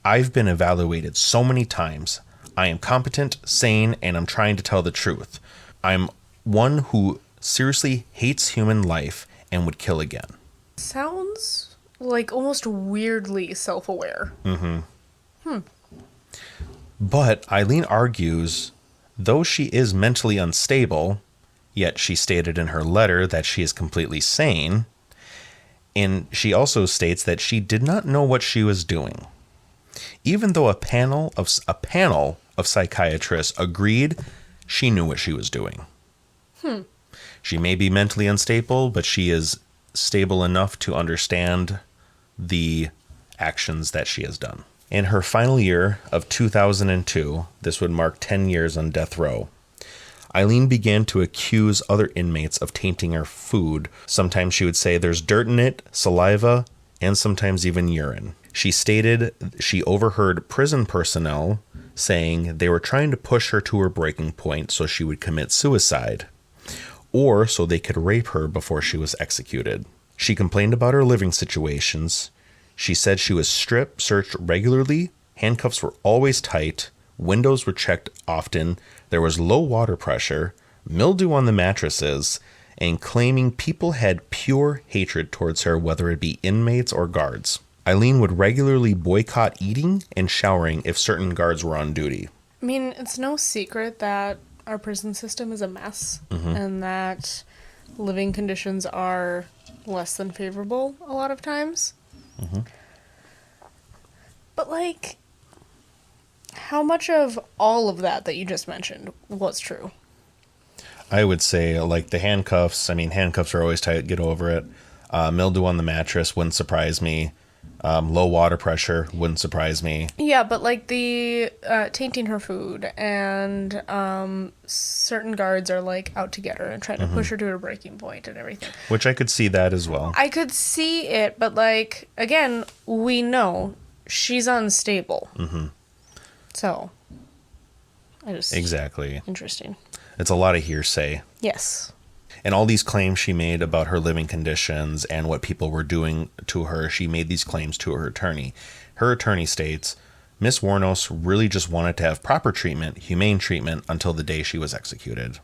I've been evaluated so many times. I am competent, sane, and I'm trying to tell the truth. I'm one who seriously hates human life and would kill again. Sounds like almost weirdly self-aware. Mm-hmm. But Aileen argues, though she is mentally unstable, yet she stated in her letter that she is completely sane, and she also states that she did not know what she was doing. Even though a panel of psychiatrists agreed she knew what she was doing. She may be mentally unstable, but she is stable enough to understand the actions that she has done. In her final year of 2002, this would mark 10 years on death row, Aileen began to accuse other inmates of tainting her food. Sometimes she would say there's dirt in it, saliva, and sometimes even urine. She stated she overheard prison personnel saying they were trying to push her to her breaking point so she would commit suicide, or so they could rape her before she was executed. She complained about her living situations. She said she was strip searched regularly, handcuffs were always tight, windows were checked often, there was low water pressure, mildew on the mattresses, and claiming people had pure hatred towards her, whether it be inmates or guards. Aileen would regularly boycott eating and showering if certain guards were on duty. I mean, it's no secret that our prison system is a mess, and that living conditions are less than favorable a lot of times. But, like, how much of all of that you just mentioned was true? I would say, like, the handcuffs. I mean, handcuffs are always tight. Get over it. Mildew on the mattress wouldn't surprise me. Low water pressure wouldn't surprise me. Yeah, but, like, the tainting her food and certain guards are, like, out to get her and trying to push her to her breaking point and everything. Which I could see that as well. I could see it, but, like, again, we know she's unstable. So, Exactly. Interesting. It's a lot of hearsay. Yes. And all these claims she made about her living conditions and what people were doing to her, she made these claims to her attorney. Her attorney states, Miss Wuornos really just wanted to have proper treatment, humane treatment, until the day she was executed.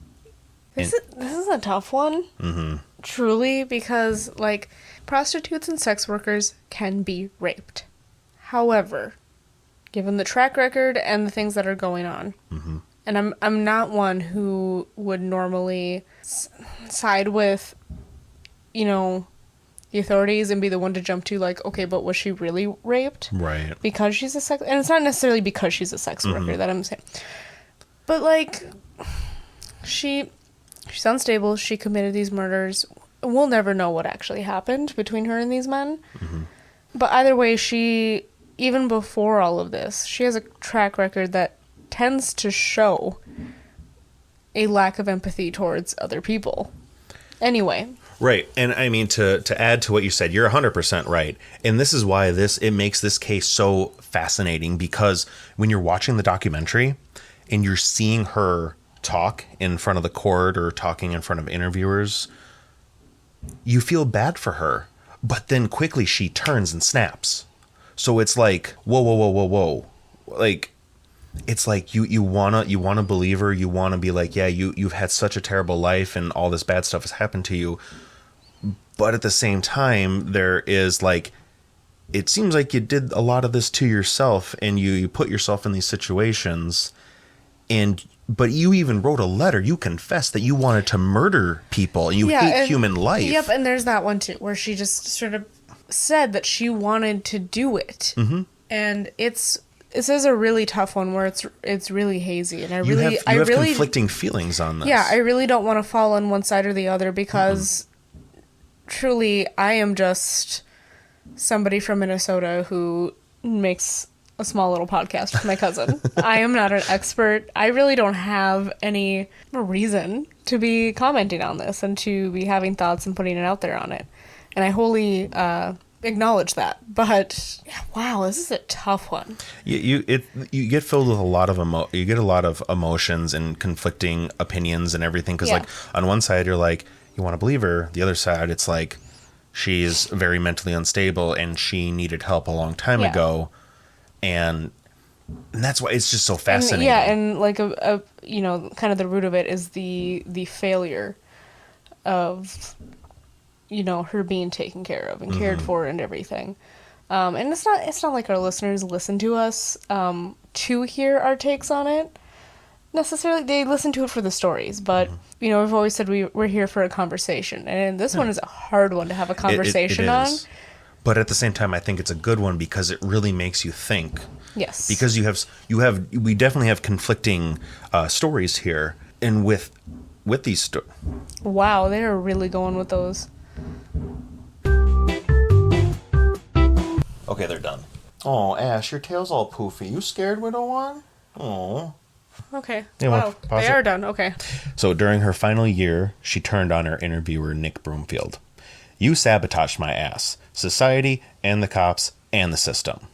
This is a tough one. Truly, because, like, prostitutes and sex workers can be raped. However, given the track record and the things that are going on, and I'm not one who would normally side with, you know, the authorities and be the one to jump to, like, okay, but was she really raped? Right. Because she's a sex... And it's not necessarily because she's a sex worker that I'm saying. But, like, she's unstable. She committed these murders. We'll never know what actually happened between her and these men. But either way, she... Even before all of this, she has a track record that tends to show a lack of empathy towards other people. Anyway. Right. And I mean, to add to what you said, you're 100% right. And this is why it makes this case so fascinating, because when you're watching the documentary and you're seeing her talk in front of the court or talking in front of interviewers, you feel bad for her. But then quickly she turns and snaps. So it's like, whoa. Like, it's like you wanna believe her. You wanna be like, yeah, you've had such a terrible life and all this bad stuff has happened to you. But at the same time, there is, like, it seems like you did a lot of this to yourself, and you put yourself in these situations, but you even wrote a letter. You confessed that you wanted to murder people and you hate human life. Yep, and there's that one too, where she just sort of said that she wanted to do it. And this is a really tough one where it's really hazy, and you have conflicting feelings on this. Yeah, I really don't want to fall on one side or the other, because truly I am just somebody from Minnesota who makes a small little podcast with my cousin. I am not an expert. I really don't have any reason to be commenting on this and to be having thoughts and putting it out there on it. And I wholly acknowledge that. But wow, this is a tough one. You get filled with a lot of emotions and conflicting opinions and everything. Because like on one side you're like, you want to believe her. The other side, it's like, she's very mentally unstable and she needed help a long time ago. And that's why it's just so fascinating. And like a kind of the root of it is the failure of, her being taken care of and cared for and everything. And it's not like our listeners listen to us to hear our takes on it necessarily. They listen to it for the stories, but you know, we've always said we're here for a conversation, and this one is a hard one to have a conversation on. But at the same time, I think it's a good one because it really makes you think. Yes. Because we definitely have conflicting stories here, and with these Wow, they are really going with those. Okay, they're done. Oh, Ash, your tail's all poofy. You scared, Widow One? Oh. Okay. Yeah, wow, pause they it. are done. Okay. So during her final year, she turned on her interviewer, Nick Broomfield. You sabotaged my ass, society, and the cops, and the system.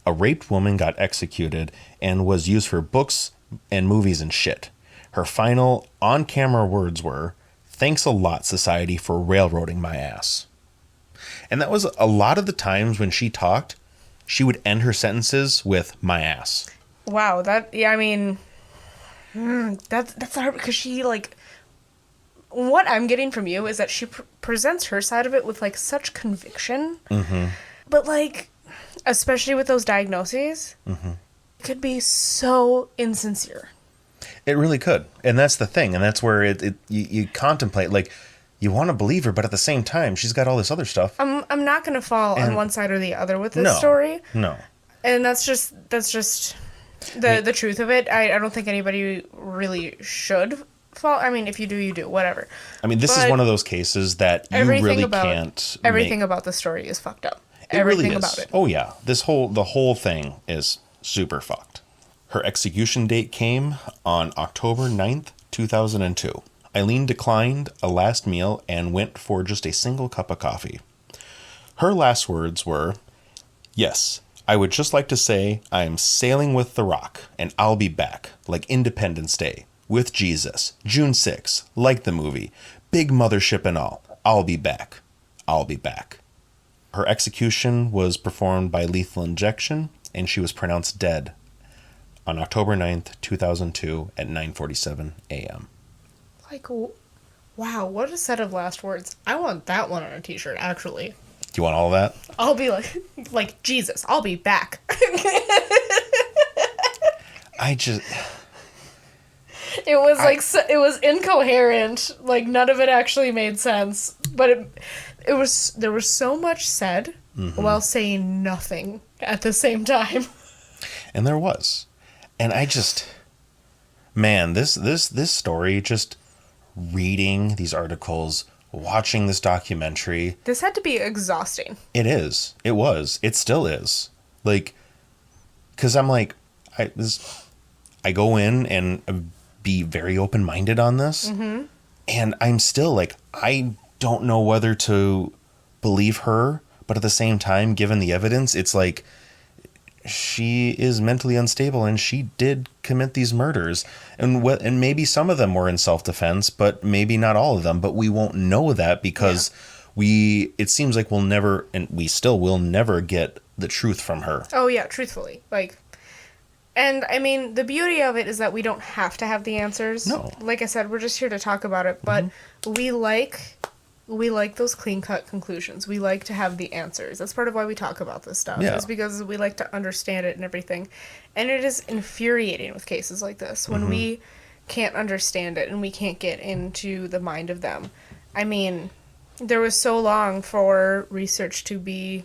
A raped woman got executed and was used for books and movies and shit. Her final on-camera words were, "Thanks a lot, society, for railroading my ass." And that was a lot of the times when she talked, she would end her sentences with "my ass." Wow, I mean, that's hard because she, like, what I'm getting from you is that she presents her side of it with, like, such conviction. Mm-hmm. But, like, especially with those diagnoses, it could be so insincere. It really could. And that's the thing. And that's where you contemplate, like, you want to believe her, but at the same time, she's got all this other stuff. I'm not going to fall on one side or the other with this story. No. And that's just the truth of it. I don't think anybody really should fall. I mean, if you do, you do. Whatever. I mean, this is one of those cases that you really can't. Everything about the story is fucked up. Everything really about it. Oh yeah, the whole thing is super fucked. Her execution date came on October 9th, 2002. Aileen declined a last meal and went for just a single cup of coffee. Her last words were, "Yes, I would just like to say I am sailing with the Rock, and I'll be back, like Independence Day, with Jesus, June 6th, like the movie, big mothership and all. I'll be back. I'll be back." Her execution was performed by lethal injection, and she was pronounced dead on October 9th, 2002 at 9:47 a.m. Like, wow, what a set of last words. I want that one on a t-shirt, actually. Do you want all of that? I'll be like Jesus, I'll be back. It was it was incoherent. Like, none of it actually made sense. But there was so much said while saying nothing at the same time. And there was. And man, this story, just reading these articles, watching this documentary. This had to be exhausting. It is. It was. It still is. Like, because I'm like, I go in and be very open-minded on this. Mm-hmm. And I'm still like, I don't know whether to believe her, but at the same time, given the evidence, it's like she is mentally unstable and she did commit these murders. And maybe some of them were in self-defense, but maybe not all of them. But we won't know that because it seems like we'll never, and we still will never get the truth from her. Oh yeah, truthfully. And I mean, the beauty of it is that we don't have to have the answers. No. Like I said, we're just here to talk about it, but we like those clean-cut conclusions. We like to have the answers. That's part of why we talk about this stuff. Yeah. Is because we like to understand it and everything. And it is infuriating with cases like this when we can't understand it and we can't get into the mind of them. I mean, there was so long for research to be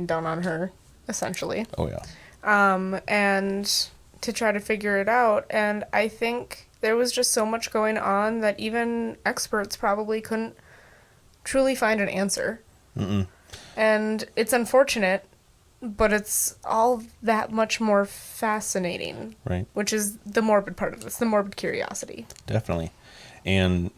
done on her, essentially. Oh, yeah. And to try to figure it out. And I think there was just so much going on that even experts probably couldn't truly find an answer. Mm-mm. And it's unfortunate, but it's all that much more fascinating. Right. Which is the morbid part of this, the morbid curiosity. Definitely. And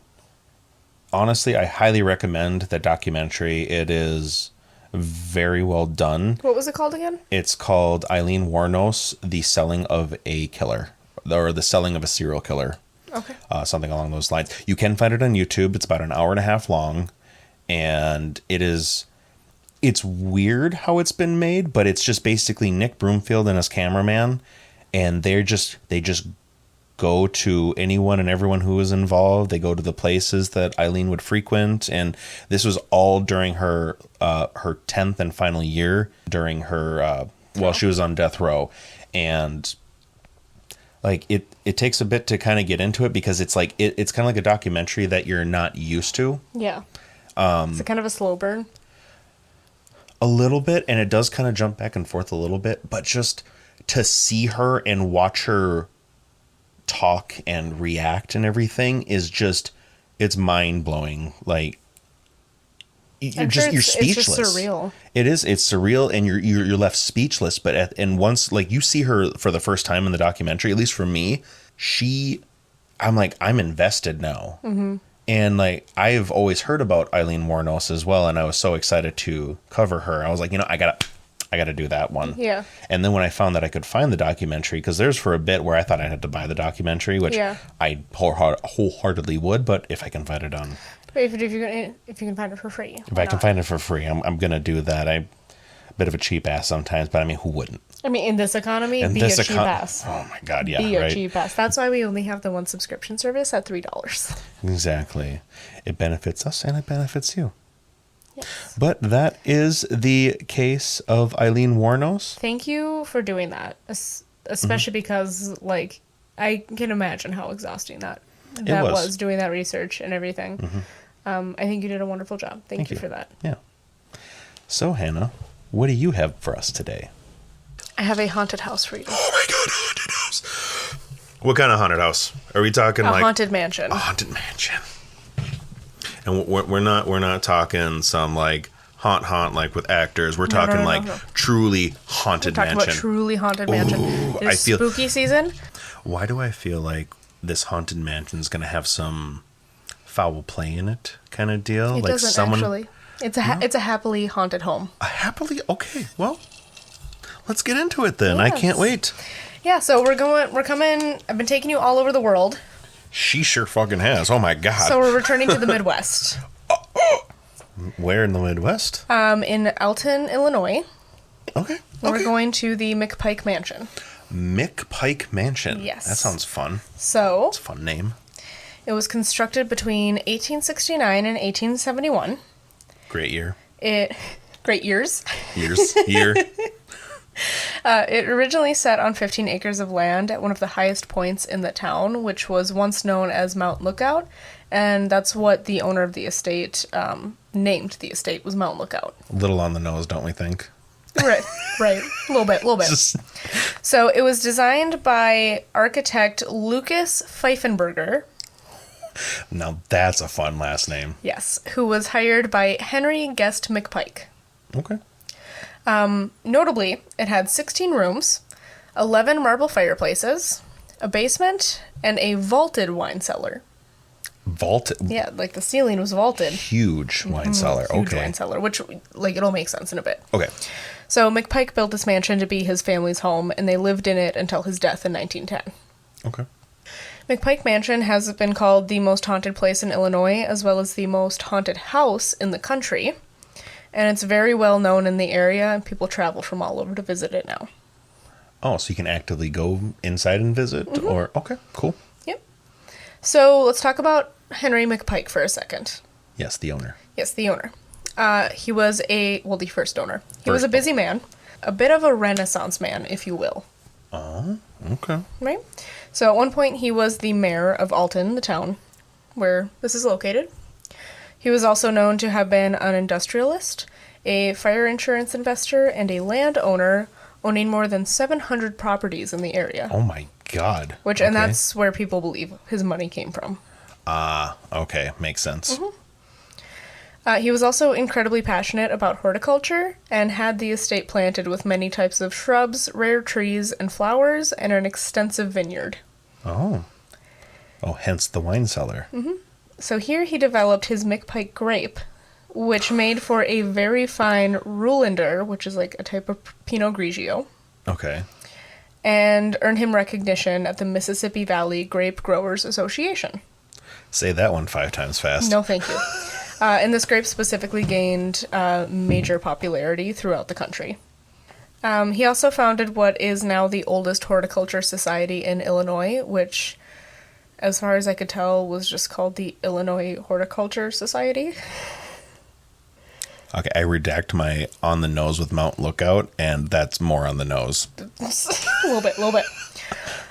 honestly, I highly recommend that documentary. It is very well done. What was it called again? It's called Aileen Wuornos, The Selling of a Killer, or The Selling of a Serial Killer. Okay. Something along those lines. You can find it on YouTube. It's about an hour and a half long, and it's weird how it's been made, but it's just basically Nick Broomfield and his cameraman, and they just go to anyone and everyone who was involved. They go to the places that Aileen would frequent, and this was all during her 10th and final year during her while she was on death row. And like it takes a bit to kind of get into it, because it's like it's kind of like a documentary that you're not used to. Yeah. It's kind of a slow burn. A little bit, and it does kind of jump back and forth a little bit, but just to see her and watch her talk and react and everything is just, it's mind-blowing. Like, you're speechless. It's just surreal. It's surreal, and you're left speechless. But and once, like, you see her for the first time in the documentary, at least for me, I'm like, I'm invested now. Mm-hmm. And like, I've always heard about Aileen Wuornos as well, and I was so excited to cover her. I was like, I gotta do that one. Yeah. And then when I found that I could find the documentary, because there's for a bit where I thought I had to buy the documentary, which I wholeheartedly would, but if I can find it on, if you can find it for free, if I can find it for free, I'm gonna do that. I'm a bit of a cheap ass sometimes, but I mean, who wouldn't? I mean, in this economy, be a cheap ass. Oh my god, yeah, be a cheap ass. That's why we only have the one subscription service at $3. Exactly. It benefits us and it benefits you. Yes. But that is the case of Aileen Wuornos. Thank you for doing that, especially because, like, I can imagine how exhausting that was doing that research and everything. Mm-hmm. I think you did a wonderful job. Thank you for that. Yeah. So, Hannah, what do you have for us today? I have a haunted house for you. Oh my god, haunted house. What kind of haunted house? Are we talking like haunted mansion? A haunted mansion. And we're not talking some like haunt like with actors. We're talking no. Truly haunted mansion. We're talking about truly haunted mansion. It's spooky season. Why do I feel like this haunted mansion is going to have some foul play in it kind of deal? It like doesn't actually. It's a happily haunted home. Okay. Well, let's get into it then. Yes. I can't wait. Yeah, so we're coming. I've been taking you all over the world. She sure fucking has. Oh my god. So we're returning to the Midwest. Where in the Midwest? In Alton, Illinois. Okay. We're going to the McPike Mansion. McPike Mansion. Yes. That sounds fun. So. It's a fun name. It was constructed between 1869 and 1871. Great year. Great years. Year. It originally sat on 15 acres of land at one of the highest points in the town, which was once known as Mount Lookout, and that's what the owner of the estate named the estate, was Mount Lookout. A little on the nose, don't we think? Right. A little bit. So it was designed by architect Lucas Pfeifenberger. Now that's a fun last name. Yes, who was hired by Henry Guest McPike. Okay. Notably, it had 16 rooms, 11 marble fireplaces, a basement, and a vaulted wine cellar. Vaulted? Yeah, like the ceiling was vaulted. Huge wine cellar. Huge wine cellar, which, like, it'll make sense in a bit. Okay. So McPike built this mansion to be his family's home, and they lived in it until his death in 1910. Okay. McPike Mansion has been called the most haunted place in Illinois, as well as the most haunted house in the country. And it's very well known in the area, and people travel from all over to visit it now. Oh, so you can actively go inside and visit? Mm-hmm. Or okay, cool. Yep. So let's talk about Henry McPike for a second. Yes, the owner. He was the first owner. He was a busy man, a bit of a Renaissance man, if you will. Oh, okay. Right? So at one point, he was the mayor of Alton, the town where this is located. He was also known to have been an industrialist, a fire insurance investor, and a landowner owning more than 700 properties in the area. Oh my god. And that's where people believe his money came from. Okay. Makes sense. Mm-hmm. He was also incredibly passionate about horticulture and had the estate planted with many types of shrubs, rare trees, and flowers, and an extensive vineyard. Oh, hence the wine cellar. Mm-hmm. So here he developed his McPike grape, which made for a very fine Rullander, which is like a type of Pinot Grigio. Okay. And earned him recognition at the Mississippi Valley Grape Growers Association. Say that one 5 times fast. No, thank you. And this grape specifically gained major popularity throughout the country. He also founded what is now the oldest horticulture society in Illinois, which as far as I could tell, was just called the Illinois Horticulture Society. Okay, I redact my on the nose with Mount Lookout, and that's more on the nose. A little bit.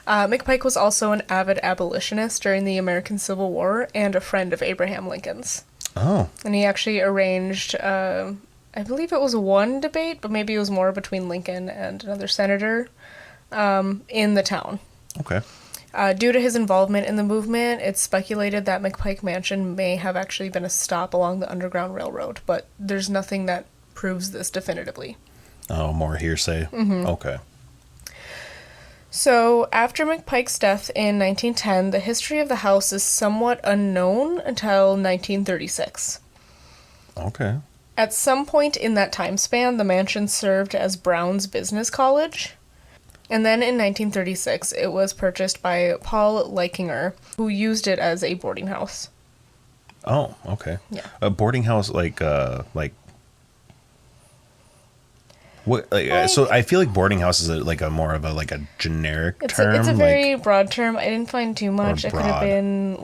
McPike was also an avid abolitionist during the American Civil War and a friend of Abraham Lincoln's. Oh. And he actually arranged, I believe it was one debate, but maybe it was more between Lincoln and another senator in the town. Okay. Due to his involvement in the movement, it's speculated that McPike Mansion may have actually been a stop along the Underground Railroad, but there's nothing that proves this definitively. Oh, more hearsay? Mm-hmm. Okay. So, after McPike's death in 1910, the history of the house is somewhat unknown until 1936. Okay. At some point in that time span, the mansion served as Brown's Business College. And then in 1936, it was purchased by Paul Leichinger, who used it as a boarding house. Oh, okay. Yeah. A boarding house, like what? So I feel like boarding house is a more of a generic term. It's a very broad term. I didn't find too much. It could have been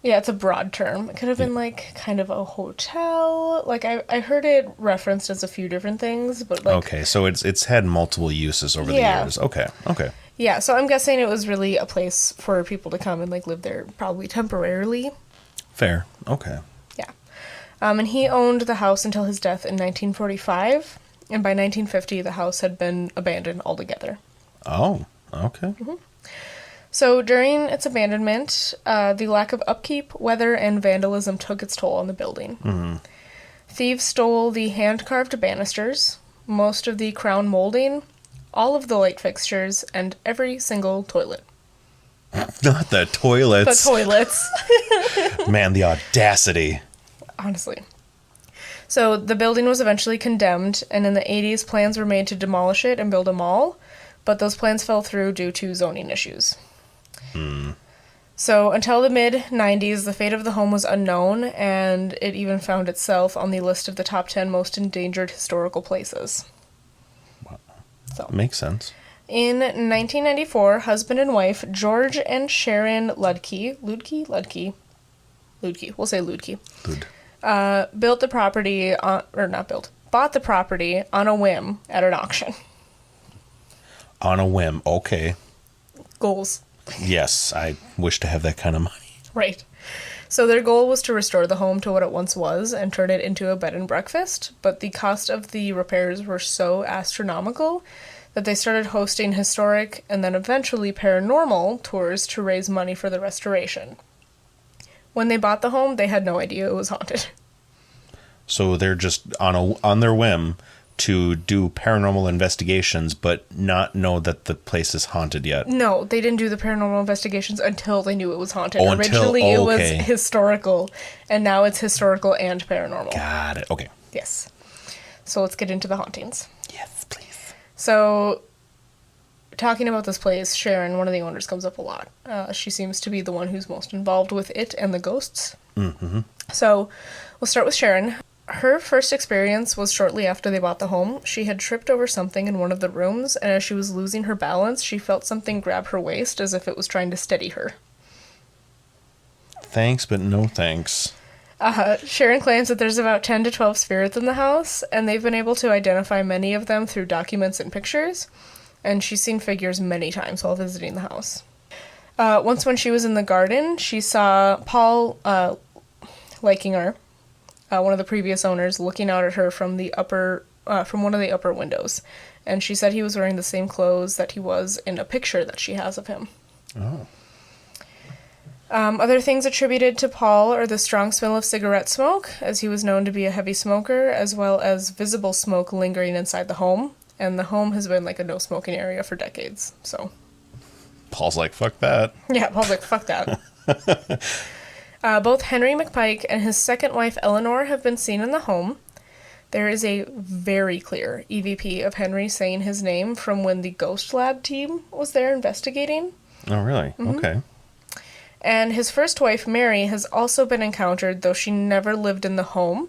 yeah, it's a broad term. It could have been kind of a hotel. I heard it referenced as a few different things, but okay, so it's had multiple uses over the years. Okay. Yeah, so I'm guessing it was really a place for people to come and live there, probably temporarily. Fair. Okay. Yeah. And he owned the house until his death in 1945, and by 1950 the house had been abandoned altogether. Oh, okay. Mm-hmm. So during its abandonment, the lack of upkeep, weather, and vandalism took its toll on the building. Mm-hmm. Thieves stole the hand-carved banisters, most of the crown molding, all of the light fixtures, and every single toilet. Not the toilets. The toilets. Man, the audacity. Honestly. So the building was eventually condemned, and in the 80s plans were made to demolish it and build a mall, but those plans fell through due to zoning issues. So until the mid-90s, the fate of the home was unknown, and it even found itself on the list of the top 10 most endangered historical places. Wow. So, makes sense. In 1994, husband and wife George and Sharon Ludke, we'll say Ludke, built the property, bought the property on a whim at an auction. On a whim, okay. Goals. Yes, I wish to have that kind of money. Right. So their goal was to restore the home to what it once was and turn it into a bed and breakfast, but the cost of the repairs were so astronomical that they started hosting historic and then eventually paranormal tours to raise money for the restoration. When they bought the home, they had no idea it was haunted. So they're just on their whim to do paranormal investigations, but not know that the place is haunted yet. No, they didn't do the paranormal investigations until they knew it was haunted. Oh, Originally, it was historical, and now it's historical and paranormal. Got it. Okay. Yes. So let's get into the hauntings. Yes, please. So, talking about this place, Sharon, one of the owners, comes up a lot. She seems to be the one who's most involved with it and the ghosts. Mm-hmm. So, we'll start with Sharon. Her first experience was shortly after they bought the home. She had tripped over something in one of the rooms, and as she was losing her balance, she felt something grab her waist as if it was trying to steady her. Thanks, but no thanks. Sharon claims that there's about 10 to 12 spirits in the house, and they've been able to identify many of them through documents and pictures, and she's seen figures many times while visiting the house. Once when she was in the garden, she saw Paul Leichinger, one of the previous owners, looking out at her from one of the upper windows, and she said he was wearing the same clothes that he was in a picture that she has of him. Oh. Other things attributed to Paul are the strong smell of cigarette smoke, as he was known to be a heavy smoker, as well as visible smoke lingering inside the home, and the home has been a no-smoking area for decades, so... Paul's like, fuck that. Yeah, Paul's like, fuck that. Both Henry McPike and his second wife Eleanor have been seen in the home. There is a very clear EVP of Henry saying his name from when the Ghost Lab team was there investigating. Oh, really? Mm-hmm. Okay. And his first wife, Mary, has also been encountered, though she never lived in the home.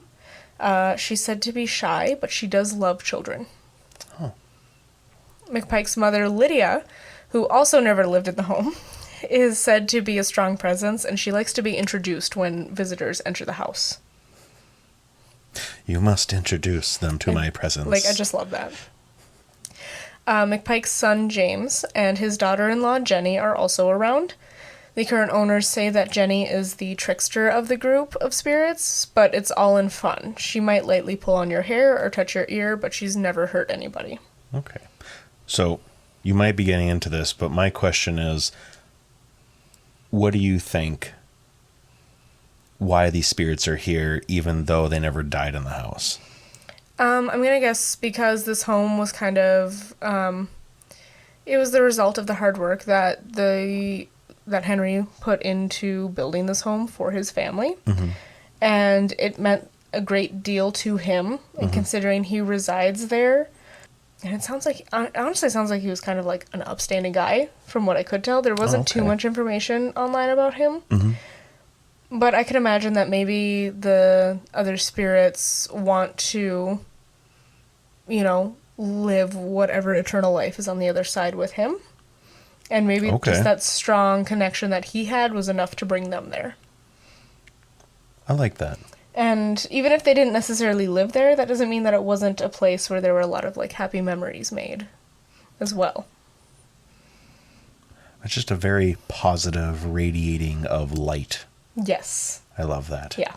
She's said to be shy, but she does love children. Oh. McPike's mother, Lydia, who also never lived in the home, is said to be a strong presence, and she likes to be introduced when visitors enter the house. You must introduce them to my presence. Like, I just love that. McPike's son, James, and his daughter-in-law, Jenny, are also around. The current owners say that Jenny is the trickster of the group of spirits, but it's all in fun. She might lightly pull on your hair or touch your ear, but she's never hurt anybody. Okay. So, you might be getting into this, but my question is, what do you think why these spirits are here, even though they never died in the house? I'm gonna guess because this home was kind of, it was the result of the hard work that Henry put into building this home for his family. Mm-hmm. And it meant a great deal to him, and considering he resides there. And it honestly sounds like he was kind of like an upstanding guy, from what I could tell. There wasn't too much information online about him. Mm-hmm. But I could imagine that maybe the other spirits want to, live whatever eternal life is on the other side with him. And maybe just that strong connection that he had was enough to bring them there. I like that. And even if they didn't necessarily live there, that doesn't mean that it wasn't a place where there were a lot of, like, happy memories made as well. It's just a very positive radiating of light. Yes. I love that. Yeah.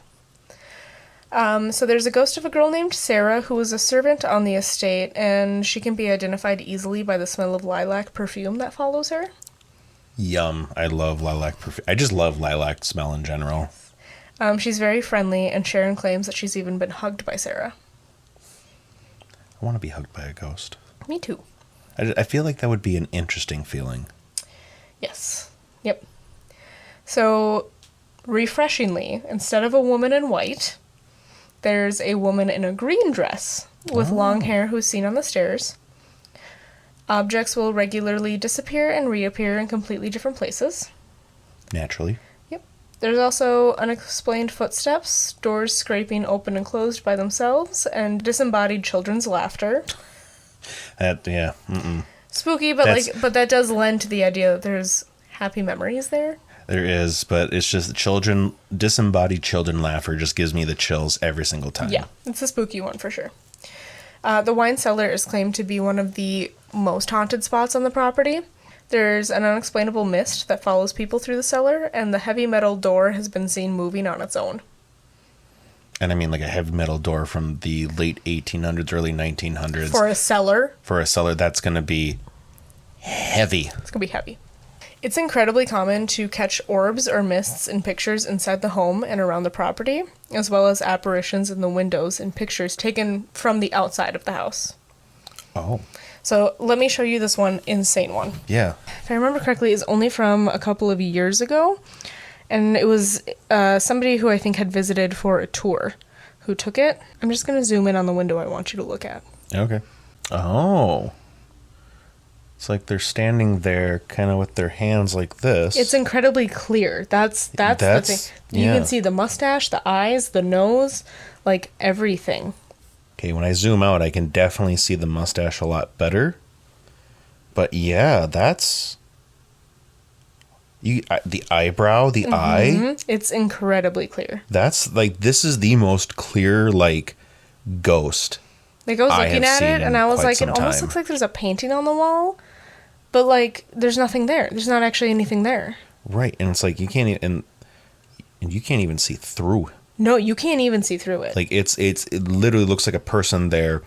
So there's a ghost of a girl named Sarah who was a servant on the estate, and she can be identified easily by the smell of lilac perfume that follows her. Yum. I love lilac perfume. I just love lilac smell in general. She's very friendly, and Sharon claims that she's even been hugged by Sarah. I want to be hugged by a ghost. Me too. I feel like that would be an interesting feeling. Yes. Yep. So, refreshingly, instead of a woman in white, there's a woman in a green dress with long hair who's seen on the stairs. Objects will regularly disappear and reappear in completely different places. Naturally. Yep. There's also unexplained footsteps, doors scraping open and closed by themselves, and disembodied children's laughter. Yeah. Mm-mm. Spooky, but that does lend to the idea that there's happy memories there. There is, but it's just disembodied children laughter just gives me the chills every single time. Yeah, it's a spooky one for sure. The wine cellar is claimed to be one of the most haunted spots on the property. There's an unexplainable mist that follows people through the cellar, and the heavy metal door has been seen moving on its own. And I mean like a heavy metal door from the late 1800s, early 1900s. For a cellar? For a cellar, that's going to be heavy. It's going to be heavy. It's incredibly common to catch orbs or mists in pictures inside the home and around the property, as well as apparitions in the windows in pictures taken from the outside of the house. Oh. So let me show you this one insane one. Yeah. If I remember correctly, it's only from a couple of years ago, and it was somebody who I think had visited for a tour who took it. I'm just going to zoom in on the window I want you to look at. Okay. Oh. It's like they're standing there kind of with their hands like this. It's incredibly clear. That's the thing. You can see the mustache, the eyes, the nose, like everything. Okay, when I zoom out, I can definitely see the mustache a lot better. But yeah, that's... the eyebrow, the eye. It's incredibly clear. That's like, this is the most clear, like, ghost. Like, I was looking at it, and I was like, it almost looks like there's a painting on the wall, but, like, there's nothing there. There's not actually anything there. Right, and it's like, you can't even, and you can't even see through. No, you can't even see through it. Like, it literally looks like a person there,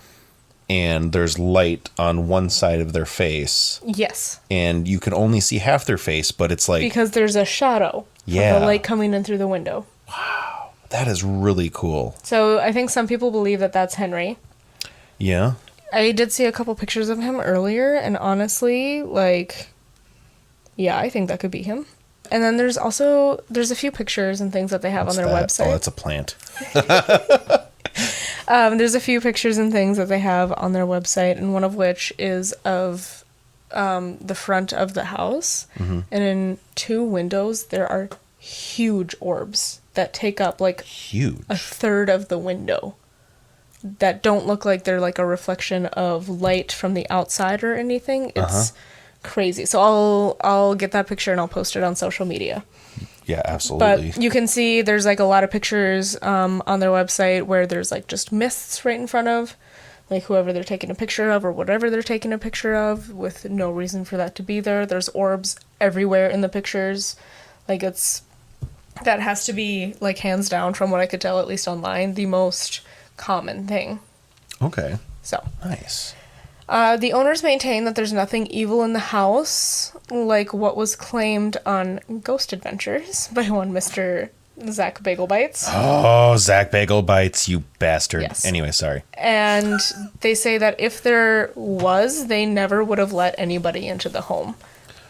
and there's light on one side of their face. Yes. And you can only see half their face, but it's like... Because there's a shadow. Yeah. Of the light coming in through the window. Wow. That is really cool. So, I think some people believe that that's Henry. Yeah. I did see a couple pictures of him earlier, and honestly, like, yeah, I think that could be him. And then there's a few pictures and things that they have on their website. Oh, that's a plant. There's a few pictures and things that they have on their website, and one of which is of the front of the house. Mm-hmm. And in 2 windows, there are huge orbs that take up, like, a third of the window. That don't look like they're like a reflection of light from the outside or anything. It's crazy. So I'll get that picture and I'll post it on social media. Yeah, absolutely. But you can see there's like a lot of pictures on their website where there's like just mists right in front of like whoever they're taking a picture of or whatever they're taking a picture of with no reason for that to be there. There's orbs everywhere in the pictures. Like that has to be like hands down from what I could tell, at least online, the most common thing. Okay. So. Nice. The owners maintain that there's nothing evil in the house, like what was claimed on Ghost Adventures by one Mr. Zach Bagel Bites. Oh, Zach Bagel Bites, you bastard. Yes. Anyway, sorry. And they say that if there was, they never would have let anybody into the home.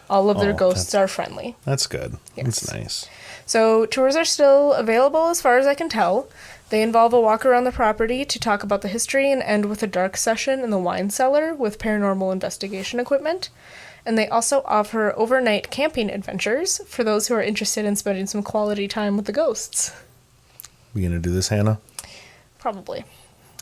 All of their ghosts are friendly. That's good. Yes. That's nice. So tours are still available as far as I can tell. They involve a walk around the property to talk about the history and end with a dark session in the wine cellar with paranormal investigation equipment. And they also offer overnight camping adventures for those who are interested in spending some quality time with the ghosts. We gonna do this, Hannah? Probably.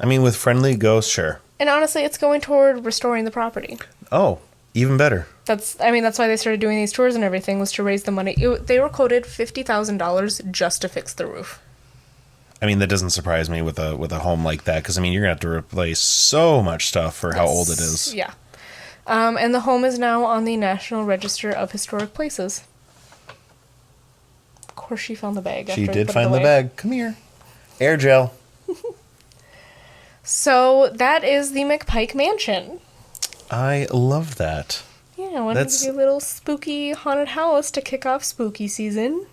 I mean, with friendly ghosts, sure. And honestly, it's going toward restoring the property. Oh, even better. That's why they started doing these tours and everything, was to raise the money. They were quoted $50,000 just to fix the roof. I mean, that doesn't surprise me with a home like that, because, I mean, you're going to have to replace so much stuff for how old it is. Yeah. And the home is now on the National Register of Historic Places. Of course she found the bag. She did find the bag. Come here. Air gel. So that is the McPike Mansion. I love that. Yeah, I wanted to do a little spooky haunted house to kick off spooky season.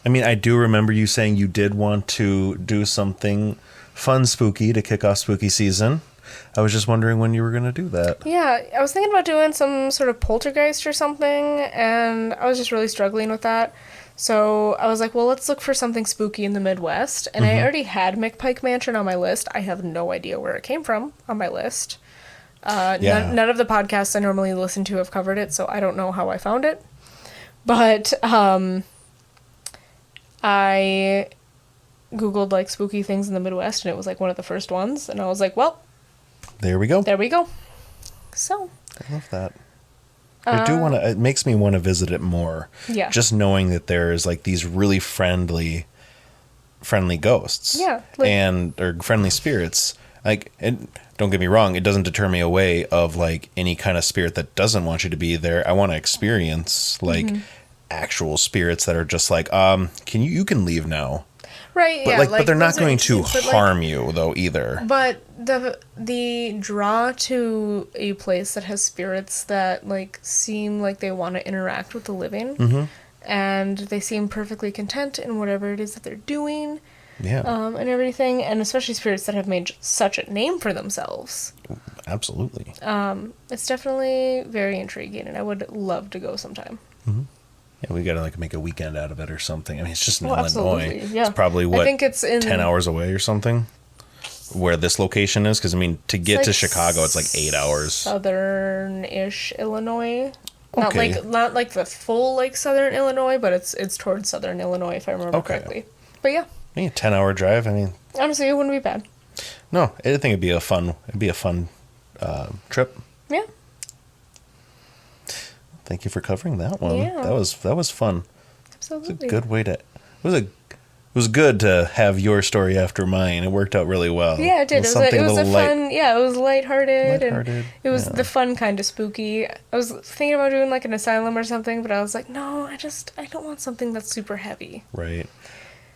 I mean, I do remember you saying you did want to do something fun spooky to kick off spooky season. I was just wondering when you were going to do that. Yeah, I was thinking about doing some sort of poltergeist or something, and I was just really struggling with that. So I was like, well, let's look for something spooky in the Midwest. And I already had McPike Mansion on my list. I have no idea where it came from on my list. None of the podcasts I normally listen to have covered it, so I don't know how I found it. But I Googled, like, spooky things in the Midwest, and it was, like, one of the first ones. And I was like, well, there we go. There we go. So. I love that. I do want to, it makes me want to visit it more. Yeah. Just knowing that there's, like, these really friendly ghosts. Yeah. Or friendly spirits. Like, and don't get me wrong, it doesn't deter me away of, like, any kind of spirit that doesn't want you to be there. I want to experience, like, actual spirits that are just like, you can leave now. Right, but, yeah. But they're not going to harm you, though, either. But the draw to a place that has spirits that, like, seem like they want to interact with the living, and they seem perfectly content in whatever it is that they're doing, and everything, and especially spirits that have made such a name for themselves. Absolutely. It's definitely very intriguing, and I would love to go sometime. Yeah, we got to, like, make a weekend out of it or something. I mean, it's just in Illinois. Absolutely. Yeah. It's probably, I think it's in 10 hours away or something? Where this location is? Because, I mean, to get to Chicago, it's like 8 hours. Southern-ish Illinois. Okay. Not like the full, like, southern Illinois, but it's towards southern Illinois, if I remember correctly. But yeah. I mean, a 10-hour drive, I mean... Honestly, it wouldn't be bad. No, I think it'd be a fun trip. Yeah. Thank you for covering that one. Yeah. That was fun. Absolutely. It's a good way to... It was good to have your story after mine. It worked out really well. Yeah, it did. It was a fun... Yeah, it was lighthearted. And it was the fun kind of spooky. I was thinking about doing, like, an asylum or something, but I was like, no, I don't want something that's super heavy. Right.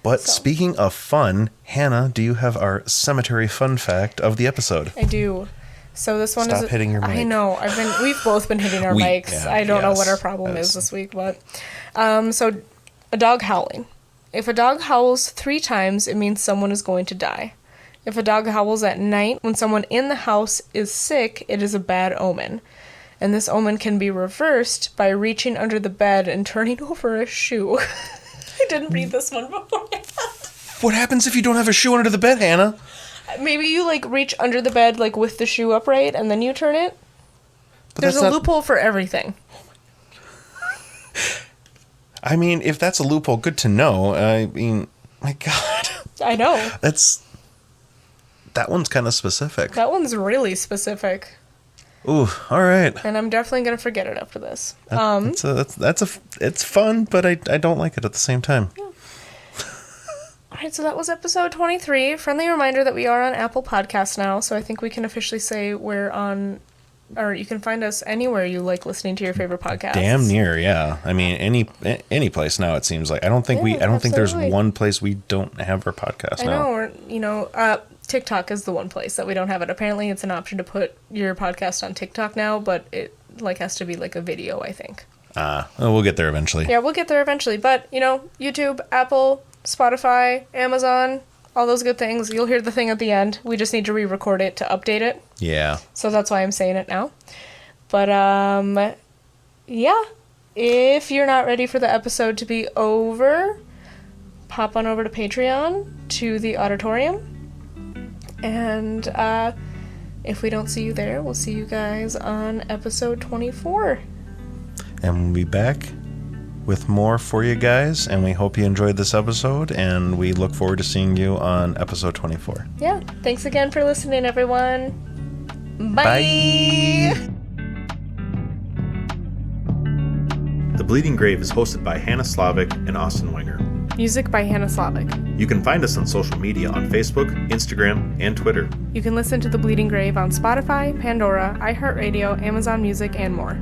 But speaking of fun, Hannah, do you have our cemetery fun fact of the episode? I do. So this one Stop hitting your mic. I know. We've both been hitting our mics. Yeah, I don't know what our problem is this week, but so a dog howling. If a dog howls 3 times, it means someone is going to die. If a dog howls at night when someone in the house is sick, it is a bad omen. And this omen can be reversed by reaching under the bed and turning over a shoe. I didn't read this one before. What happens if you don't have a shoe under the bed, Hannah? Maybe you, like, reach under the bed, like, with the shoe upright, and then you turn it. But there's a loophole for everything. I mean, if that's a loophole, good to know. I mean, my God. I know. That one's kind of specific. That one's really specific. Ooh, all right. And I'm definitely going to forget it after this. It's fun, but I don't like it at the same time. Yeah. All right, so that was episode 23. Friendly reminder that we are on Apple Podcasts now, so I think we can officially say we're on, or you can find us anywhere you like listening to your favorite podcasts. Damn near, yeah. I mean, any place now. It seems like I don't think there's one place we don't have our podcast now. I know, or TikTok is the one place that we don't have it. Apparently, it's an option to put your podcast on TikTok now, but it has to be like a video, I think. We'll get there eventually. Yeah, we'll get there eventually. But YouTube, Apple, Spotify, Amazon, all those good things. You'll hear the thing at the end. We just need to re-record it to update it. Yeah. So that's why I'm saying it now. But yeah. If you're not ready for the episode to be over, pop on over to Patreon to the auditorium. And if we don't see you there, we'll see you guys on episode 24. And we'll be back with more for you guys, and we hope you enjoyed this episode, and we look forward to seeing you on episode 24. Yeah. Thanks again for listening, everyone. Bye. Bye. The Bleeding Grave is hosted by Hannah Slavic and Austin Wenger. Music by Hannah Slavic. You can find us on social media on Facebook, Instagram, and Twitter. You can listen to The Bleeding Grave on Spotify, Pandora, iHeartRadio, Amazon Music, and more.